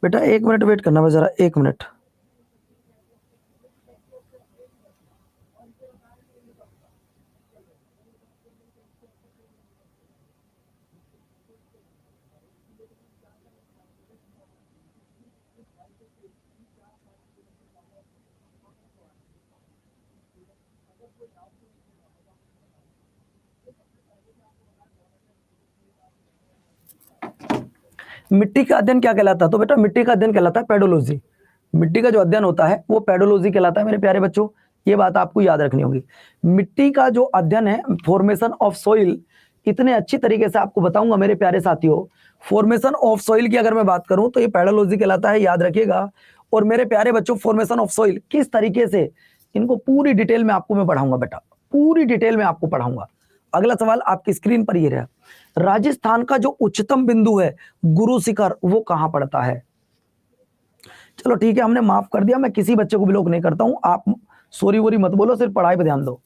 बेटा 1 मिनट वेट करना बस जरा, 1 मिनट। मिट्टी का अध्ययन क्या कहलाता है, तो बेटा मिट्टी का अध्ययन कहलाता है पेडोलॉजी। मिट्टी का जो अध्ययन होता है वो पेडोलॉजी कहलाता है मेरे प्यारे बच्चों, ये बात आपको याद रखनी होगी। मिट्टी का जो अध्ययन है, फॉर्मेशन ऑफ सॉइल, इतने अच्छी तरीके से आपको बताऊंगा मेरे प्यारे साथियों। फॉर्मेशन ऑफ सॉइल की अगर मैं बात करूं तो ये पेडोलॉजी कहलाता है, याद रखिएगा। और मेरे प्यारे बच्चों फॉर्मेशन ऑफ सॉइल किस तरीके से, इनको पूरी डिटेल में आपको मैं पढ़ाऊंगा बेटा, पूरी डिटेल में आपको पढ़ाऊंगा। अगला सवाल आपकी स्क्रीन पर ये रहा, राजस्थान का जो उच्चतम बिंदु है गुरु शिखर, वो कहां पड़ता है। चलो ठीक है, हमने माफ कर दिया, मैं किसी बच्चे को ब्लॉक नहीं करता हूं, आप सॉरी वोरी मत बोलो, सिर्फ पढ़ाई पे ध्यान दो।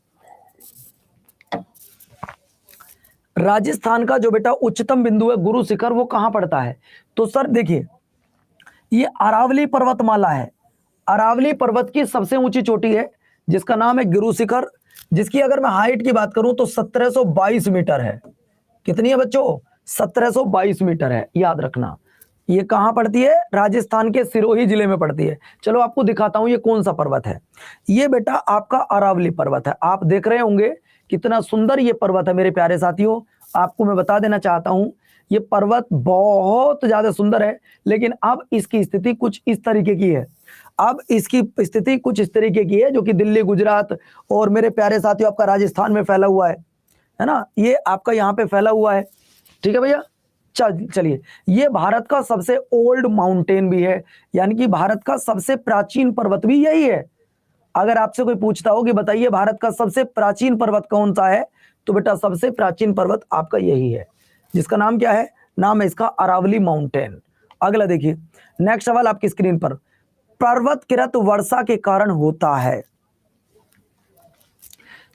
राजस्थान का जो बेटा उच्चतम बिंदु है गुरु शिखर, वो कहां पड़ता है, तो सर देखिए ये अरावली पर्वतमाला है। अरावली पर्वत की सबसे ऊंची चोटी है जिसका नाम है गुरु शिखर, जिसकी अगर मैं हाइट की बात करूं तो 1722 मीटर है। कितनी है बच्चों, 1722 मीटर है, याद रखना। ये कहां पड़ती है, राजस्थान के सिरोही जिले में पड़ती है। चलो आपको दिखाता हूं ये कौन सा पर्वत है। ये बेटा आपका अरावली पर्वत है, आप देख रहे होंगे कितना सुंदर ये पर्वत है मेरे प्यारे साथियों। आपको मैं बता देना चाहता हूं ये पर्वत बहुत ज्यादा सुंदर है, लेकिन अब इसकी स्थिति कुछ इस तरीके की है। अब इसकी स्थिति कुछ इस तरीके की है जो कि दिल्ली, गुजरात और मेरे प्यारे साथियों आपका राजस्थान में फैला हुआ है ना, ये आपका यहाँ पे फैला हुआ है। ठीक है भैया, चलिए, ये भारत का सबसे ओल्ड माउंटेन भी है, यानी कि भारत का सबसे प्राचीन पर्वत भी यही है। अगर आपसे कोई पूछता हो कि बताइए भारत का सबसे प्राचीन पर्वत कौन सा है, तो बेटा सबसे प्राचीन पर्वत आपका यही है, जिसका नाम क्या है, नाम है इसका अरावली माउंटेन। अगला देखिए, नेक्स्ट सवाल आपकी स्क्रीन पर, पर्वत कृत वर्षा के कारण होता है।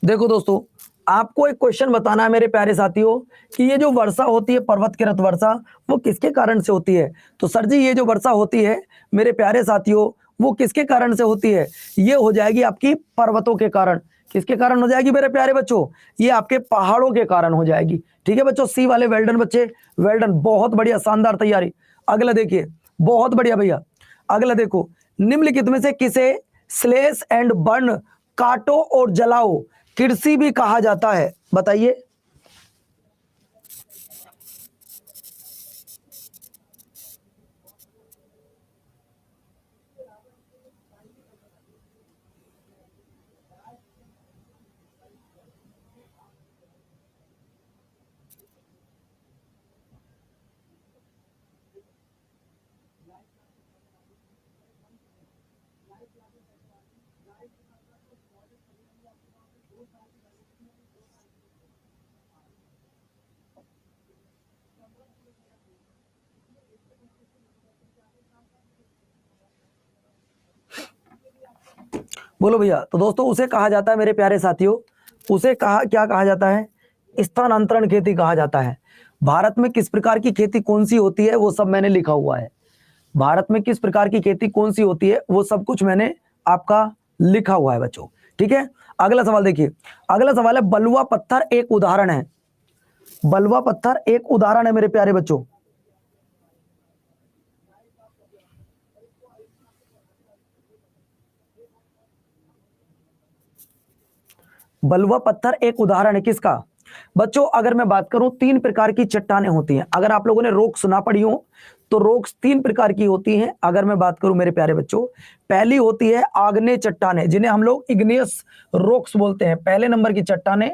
देखो दोस्तों, आपको एक क्वेश्चन बताना है मेरे प्यारे साथियों कि ये जो वर्षा होती है, पर्वत कृत वर्षा, वो किसके कारण से होती है। तो सर जी ये जो वर्षा होती है मेरे प्यारे साथियों, वो किसके कारण से होती है, ये हो जाएगी आपकी पर्वतों के कारण। किसके कारण हो जाएगी मेरे प्यारे बच्चों, ये आपके पहाड़ों के कारण हो जाएगी। ठीक है बच्चों, सी वाले वेल्डन बच्चे, वेल्डन, बहुत बढ़िया, शानदार तैयारी। अगला देखिए, बहुत बढ़िया भैया। अगला देखो, निम्नलिखित में से किसे स्लेश एंड बर्न, काटो और जलाओ, कृषि भी कहा जाता है, बताइए। बोलो भैया। तो दोस्तों उसे कहा जाता है मेरे प्यारे साथियों, उसे क्या कहा जाता है? स्थानांतरण खेती कहा जाता है। भारत में किस प्रकार की खेती कौन सी होती है वो सब मैंने लिखा हुआ है। भारत में किस प्रकार की खेती कौन सी होती है वो सब कुछ मैंने आपका लिखा हुआ है बच्चों। ठीक है, अगला सवाल देखिए। अगला सवाल है बलुआ पत्थर एक उदाहरण है। बलुआ पत्थर एक उदाहरण है मेरे प्यारे बच्चों। बलुआ पत्थर एक उदाहरण है किसका? बच्चों अगर मैं बात करूं, तीन प्रकार की चट्टानें होती हैं। अगर आप लोगों ने रोक सुना पड़ी हो तो रोक्स तीन प्रकार की होती हैं। अगर मैं बात करूं मेरे प्यारे बच्चों, पहली होती है आग्नेय चट्टानें, जिन्हें हम लोग इग्नियस रोक्स बोलते हैं। पहले नंबर की चट्टानें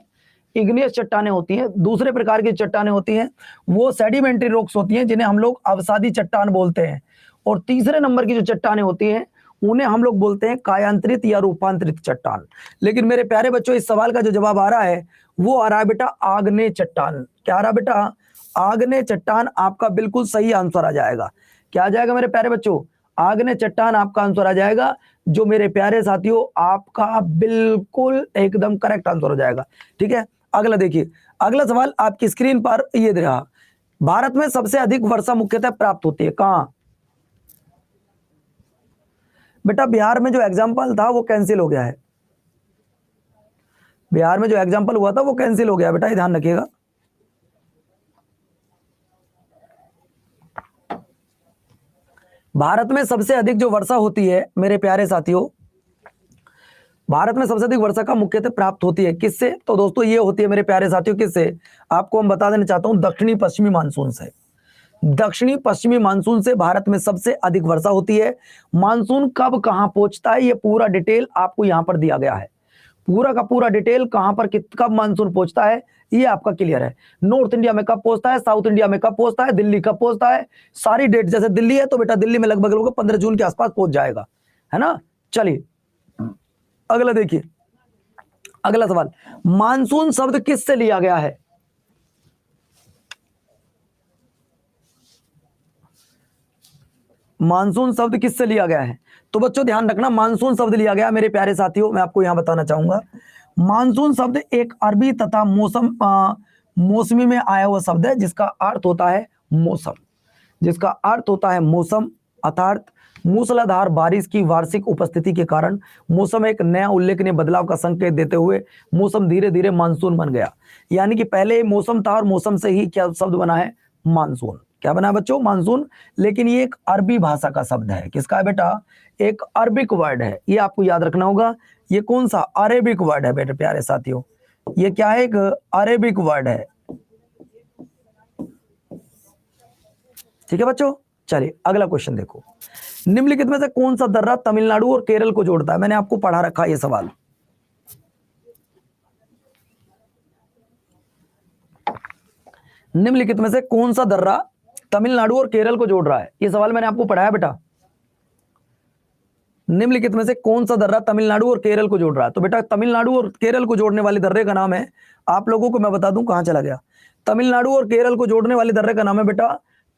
इग्नियस चट्टानें होती हैं। दूसरे प्रकार की चट्टानें होती हैं वो सेडिमेंट्री रॉक्स होती हैं, जिन्हें हम लोग अवसादी चट्टान बोलते हैं। और तीसरे नंबर की जो चट्टानें होती हैं उन्हें हम लोग बोलते हैं कायांतरित या रूपांतरित चट्टान। लेकिन मेरे प्यारे बच्चों इस सवाल का जो जवाब आ रहा है वो आ रहा है बेटा आग्नेय चट्टान। क्या आ रहा बेटा? आग्नेय चट्टान आपका बिल्कुल सही आंसर आ जाएगा। क्या आ जाएगा मेरे प्यारे बच्चों? आग्नेय चट्टान आपका आंसर आ जाएगा, जो मेरे प्यारे साथियों आपका बिल्कुल एकदम करेक्ट आंसर हो जाएगा। ठीक है, अगला देखिए। अगला सवाल आपकी स्क्रीन पर ये दे रहा, भारत में सबसे अधिक वर्षा मुख्यतः प्राप्त होती है कहां? बेटा बिहार में जो एग्जाम्पल था वो कैंसिल हो गया है। बिहार में जो एग्जाम्पल हुआ था वो कैंसिल हो गया बेटा, ये ध्यान रखिएगा। भारत में सबसे अधिक जो वर्षा होती है मेरे प्यारे साथियों, भारत में सबसे अधिक वर्षा का मुख्यतः प्राप्त होती है किससे? तो दोस्तों ये होती है मेरे प्यारे साथियों किससे? आपको हम बता देना चाहता हूं, दक्षिणी पश्चिमी मानसून से। दक्षिणी पश्चिमी मानसून से भारत में सबसे अधिक वर्षा होती है। मानसून कब कहां पहुंचता है ये पूरा डिटेल आपको यहां पर दिया गया है। पूरा का पूरा डिटेल कहां पर कब मानसून पहुंचता है ये आपका क्लियर है। नॉर्थ इंडिया में कब पहुंचता है, साउथ इंडिया में कब पहुंचता है, दिल्ली कब पहुंचता है, सारी डेट। जैसे दिल्ली है तो बेटा दिल्ली में लगभग 15 जून के आसपास पहुंच जाएगा, है ना। चलिए अगला देखिए। अगला सवाल, मानसून शब्द किससे लिया गया है? मानसून शब्द किससे लिया गया है? तो बच्चों ध्यान रखना, मानसून शब्द लिया गया मेरे प्यारे साथियों, मैं आपको यहां बताना चाहूंगा। मानसून शब्द एक अरबी तथा मौसमी में आया हुआ शब्द है, जिसका अर्थ होता है मौसम। जिसका अर्थ होता है मौसम, अर्थात मूसलाधार बारिश की वार्षिक उपस्थिति के कारण मौसम एक नया उल्लेखनीय बदलाव का संकेत देते हुए मौसम धीरे धीरे मानसून बन गया। यानी कि पहले मौसम था और मौसम से ही क्या शब्द बना है? मानसून। क्या बना है बच्चों? मानसून। लेकिन ये एक अरबी भाषा का शब्द है। किसका है बेटा? एक अरबिक वर्ड है, ये आपको याद रखना होगा। ये कौन सा? अरेबिक वर्ड है बेटे प्यारे साथियों। ये क्या है? एक अरेबिक वर्ड है। ठीक है बच्चों, चलिए अगला क्वेश्चन देखो। निम्नलिखित में से कौन सा दर्रा तमिलनाडु और केरल को जोड़ता है? मैंने आपको पढ़ा रखा है ये सवाल। निम्नलिखित में से कौन सा दर्रा तमिलनाडु और केरल को जोड़ रहा है? ये सवाल मैंने आपको पढ़ाया बेटा। निम्नलिखित में से कौन सा दर्रा तमिलनाडु और केरल को जोड़ रहा है? तो बेटा तमिलनाडु और केरल को जोड़ने वाले दर्रे का नाम है, आप लोगों को मैं बता दूं कहां चला गया। तमिलनाडु और केरल को जोड़ने वाले दर्रे का नाम है बेटा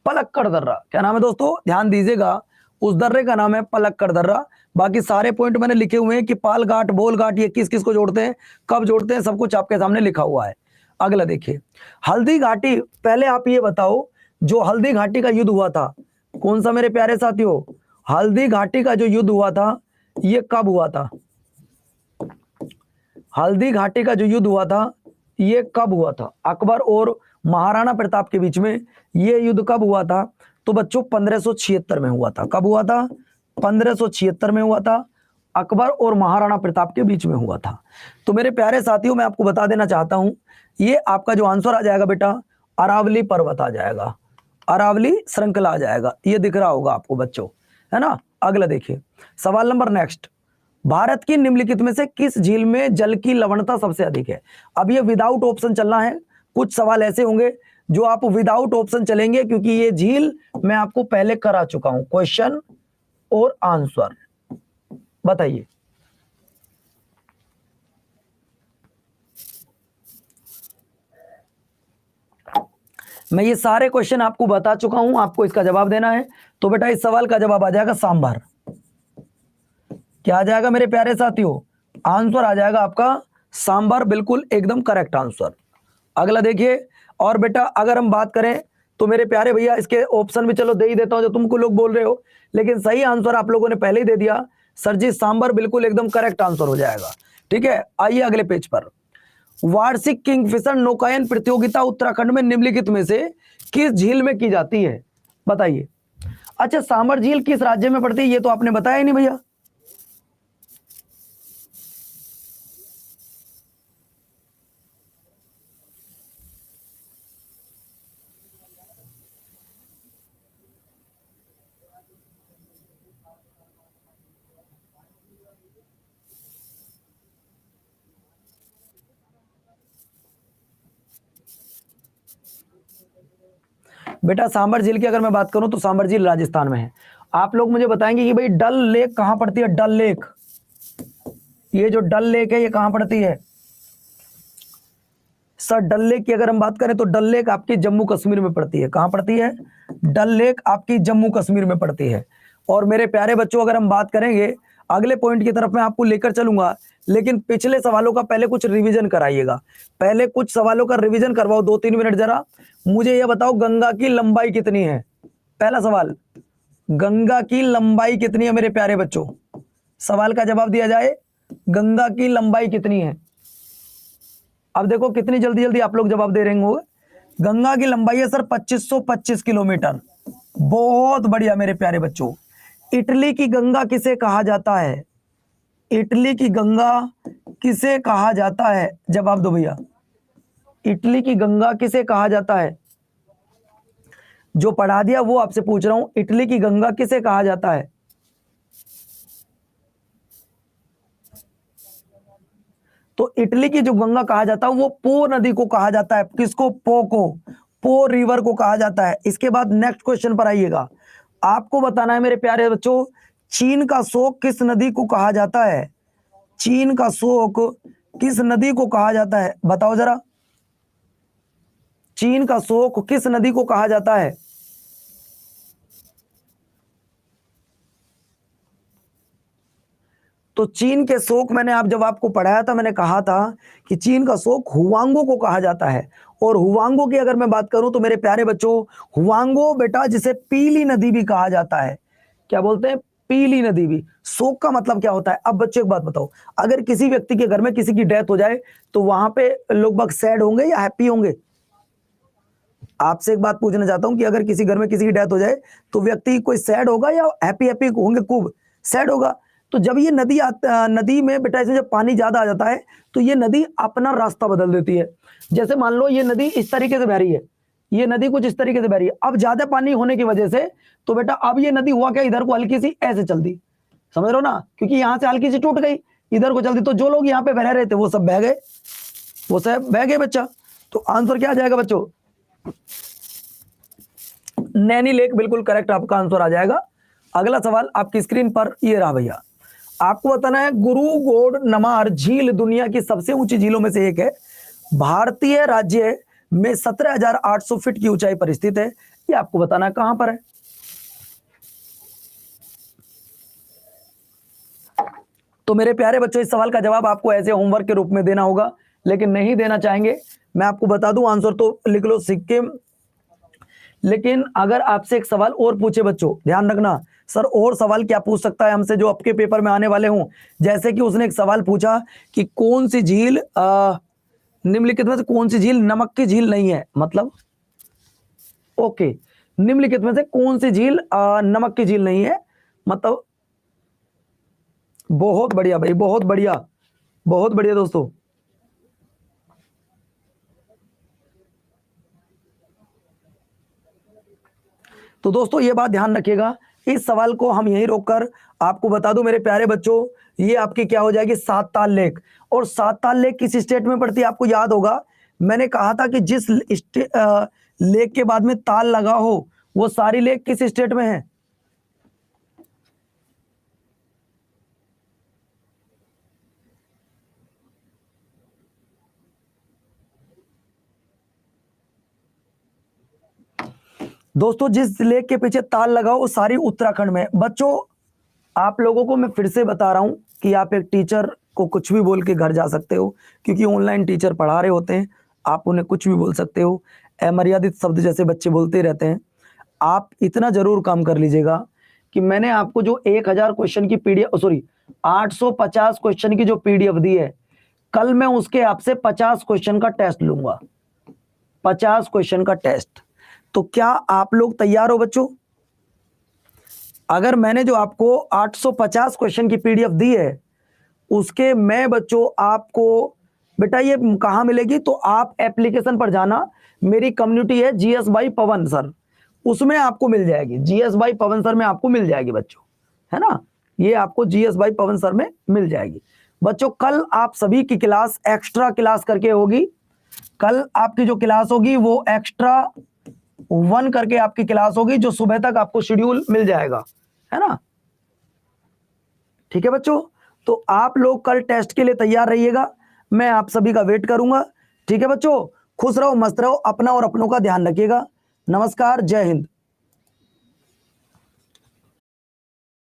पलक्कड़ दर्रा। क्या नाम है दोस्तों? ध्यान दीजिएगा, उस दर्रे का नाम है पलक्कड़ दर्रा। बाकी सारे पॉइंट मैंने लिखे हुए हैं कि पाल घाट, बोल घाट, ये किस किस को जोड़ते हैं, कब जोड़ते हैं, सब कुछ आपके सामने लिखा हुआ है। अगला देखिए, हल्दी घाटी। पहले आप ये बताओ, जो हल्दी घाटी का युद्ध हुआ था कौन सा मेरे प्यारे साथियों? हल्दी घाटी का जो युद्ध हुआ था ये कब हुआ था? हल्दी घाटी का जो युद्ध हुआ था ये कब हुआ था? अकबर और महाराणा प्रताप के बीच में ये युद्ध कब हुआ था? तो बच्चों 1576 में हुआ था। कब हुआ था? 1576 में हुआ था। अकबर और महाराणा प्रताप के बीच में हुआ था। तो मेरे प्यारे साथियों मैं आपको बता देना चाहता हूं, ये आपका जो आंसर आ जाएगा बेटा अरावली पर्वत आ जाएगा, अरावली श्रृंखला आ जाएगा। ये दिख रहा होगा आपको बच्चों, है ना। अगला देखिए सवाल नंबर नेक्स्ट, भारत की निम्नलिखित में से किस झील में जल की लवणता सबसे अधिक है? अब ये विदाउट ऑप्शन चलना है। कुछ सवाल ऐसे होंगे जो आप विदाउट ऑप्शन चलेंगे, क्योंकि ये झील मैं आपको पहले करा चुका हूं। क्वेश्चन और आंसर बताइए। मैं ये सारे क्वेश्चन आपको बता चुका हूं, आपको इसका जवाब देना है। तो बेटा इस सवाल का जवाब आ जाएगा सांभर। क्या आ जाएगा मेरे प्यारे साथियों? आंसर आ जाएगा आपका सांबर, बिल्कुल एकदम करेक्ट आंसर। अगला देखिए, और बेटा अगर हम बात करें तो मेरे प्यारे भैया इसके ऑप्शन भी चलो दे ही देता हूं जो तुमको लोग बोल रहे हो, लेकिन सही आंसर आप लोगों ने पहले ही दे दिया। सर जी सांबर बिल्कुल एकदम करेक्ट आंसर हो जाएगा। ठीक है, आइए अगले पेज पर। वार्षिक किंगफिशर नौकायन प्रतियोगिता उत्तराखंड में निम्नलिखित में से किस झील में की जाती है? बताइए। अच्छा, सांबर झील किस राज्य में पड़ती है ये तो आपने बताया ही नहीं भैया। बेटा सांबर झील की अगर मैं बात करूं तो सांबर झील राजस्थान में है। आप लोग मुझे बताएंगे कि भाई डल लेक कहां पड़ती है? डल लेक, ये जो डल लेक है ये कहां पड़ती है? सर डल लेक की अगर हम बात करें तो डल लेक आपकी जम्मू कश्मीर में पड़ती है। कहां पड़ती है? डल लेक आपकी जम्मू कश्मीर में पड़ती है। और मेरे प्यारे बच्चों अगर हम बात करेंगे अगले पॉइंट की तरफ मैं आपको लेकर चलूंगा, लेकिन पिछले सवालों का पहले कुछ रिवीजन कराइएगा। पहले कुछ सवालों का रिवीजन करवाओ 2-3 मिनट जरा। मुझे यह बताओ गंगा की लंबाई कितनी है? पहला सवाल, गंगा की लंबाई कितनी है मेरे प्यारे बच्चों? सवाल का जवाब दिया जाए, गंगा की लंबाई कितनी है? अब देखो कितनी जल्दी जल्दी आप लोग जवाब दे रहे होंगे। गंगा की लंबाई है सर 2525 किलोमीटर। बहुत बढ़िया मेरे प्यारे बच्चों। इटली की गंगा किसे कहा जाता है? इटली की गंगा किसे कहा जाता है? जवाब दो भैया। इटली की गंगा किसे कहा जाता है? जो पढ़ा दिया वो आपसे पूछ रहा हूं, इटली की गंगा किसे कहा जाता है? तो इटली की जो गंगा कहा जाता है वो पो नदी को कहा जाता है। किसको? पो को, पो रिवर को कहा जाता है। इसके बाद नेक्स्ट क्वेश्चन पर आइएगा। आपको बताना है मेरे प्यारे बच्चों, चीन का शोक किस नदी को कहा जाता है? चीन का शोक किस नदी को कहा जाता है? बताओ जरा, चीन का शोक किस नदी को कहा जाता है? तो चीन के शोक मैंने आप जब आपको पढ़ाया था मैंने कहा था कि चीन का शोक हुआंगो को कहा जाता है। और हुआंगो की अगर मैं बात करूं तो मेरे प्यारे बच्चों, हुआंगो बेटा जिसे पीली नदी भी कहा जाता है। क्या बोलते हैं? पीली नदी भी। शोक का मतलब क्या होता है? अब बच्चों एक बात बताओ, अगर किसी व्यक्ति के घर में किसी की डेथ हो जाए तो वहां पे लोग बाग सैड होंगे या हैप्पी होंगे? आपसे एक बात पूछना चाहता हूं कि अगर किसी घर में किसी की डेथ हो जाए तो व्यक्ति कोई सैड होगा या हैप्पी हैप्पी होंगे? खूब सैड होगा। तो जब ये नदी में बेटा इसमें जब पानी ज्यादा आ जाता है तो ये नदी अपना रास्ता बदल देती है। जैसे मान लो ये नदी इस तरीके से बह रही है, ये नदी कुछ इस तरीके से बह रही है। अब ज्यादा पानी होने की वजह से तो बेटा अब ये नदी हुआ क्या, इधर को हल्की सी ऐसे चल दी, समझ रहे हो ना? क्योंकि यहां से हल्की सी टूट गई, इधर को चल दी, तो जो लोग यहाँ पे बह रहे थे वो सब बह गए, वो सब बह गए बच्चा। तो आंसर क्या आ जाएगा बच्चों? नैनी लेक बिल्कुल करेक्ट आपका आंसर आ जाएगा। अगला सवाल आपकी स्क्रीन पर ये रहा भैया। आपको बताना है गुरु गोड नमार झील दुनिया की सबसे ऊंची झीलों में से एक है। भारतीय राज्य में 17,800 फीट की ऊंचाई पर स्थित है। ये आपको बताना है कहां पर है। तो मेरे प्यारे बच्चों इस सवाल का जवाब आपको ऐसे होमवर्क के रूप में देना होगा, लेकिन नहीं देना चाहेंगे मैं आपको बता दूं आंसर तो लिख लो सिक्किम। लेकिन अगर आपसे एक सवाल और पूछे बच्चों, ध्यान रखना सर, और सवाल क्या पूछ सकता है हमसे जो आपके पेपर में आने वाले हों। जैसे कि उसने एक सवाल पूछा कि कौन सी झील निम्नलिखित में से कौन सी झील नमक की झील नहीं है? मतलब ओके, निम्नलिखित में से कौन सी झील नमक की झील नहीं है? मतलब बहुत बढ़िया भाई, बहुत बढ़िया, बहुत बढ़िया दोस्तों। तो दोस्तों ये बात ध्यान रखिएगा, इस सवाल को हम यहीं रोककर आपको बता दूं मेरे प्यारे बच्चों, ये आपकी क्या हो जाएगी? सात ताल लेक। और सात ताल लेक किस स्टेट में पड़ती है? आपको याद होगा मैंने कहा था कि जिस लेक के बाद में ताल लगा हो वो सारी लेक किस स्टेट में है? दोस्तों जिस लेक के पीछे ताल लगा हो वो सारी उत्तराखंड में। बच्चों आप लोगों को मैं फिर से बता रहा हूं कि आप एक टीचर को कुछ भी बोल के घर जा सकते हो, क्योंकि ऑनलाइन टीचर पढ़ा रहे होते हैं, आप उन्हें कुछ भी बोल सकते हो, अमर्यादित शब्द जैसे बच्चे बोलते रहते हैं। आप इतना जरूर काम कर लीजिएगा कि मैंने आपको जो 1000 क्वेश्चन की पीडीएफ, सॉरी 850 क्वेश्चन की जो पीडीएफ दी है, कल मैं उसके आपसे 50 क्वेश्चन का टेस्ट लूंगा, 50 क्वेश्चन का टेस्ट। तो क्या आप लोग तैयार हो बच्चों? अगर मैंने जो आपको 850 क्वेश्चन की पीडीएफ दी है, उसके मैं बच्चों आपको, बेटा ये कहां मिलेगी, तो आप एप्लीकेशन पर जाना, मेरी कम्युनिटी है जीएस बाई पवन सर, उसमें आपको मिल जाएगी, जीएस बाई पवन सर में आपको मिल जाएगी बच्चों, है ना, ये आपको जीएस बाई पवन सर में मिल जाएगी। बच्चों कल आप सभी की क्लास एक्स्ट्रा क्लास करके होगी, कल आपकी जो क्लास होगी वो एक्स्ट्रा 1 करके आपकी क्लास होगी, जो सुबह तक आपको शेड्यूल मिल जाएगा, है ना। ठीक है बच्चों, तो आप लोग कल टेस्ट के लिए तैयार रहिएगा, मैं आप सभी का वेट करूंगा। ठीक है बच्चों, खुश रहो, मस्त रहो, अपना और अपनों का ध्यान रखिएगा। नमस्कार, जय हिंद।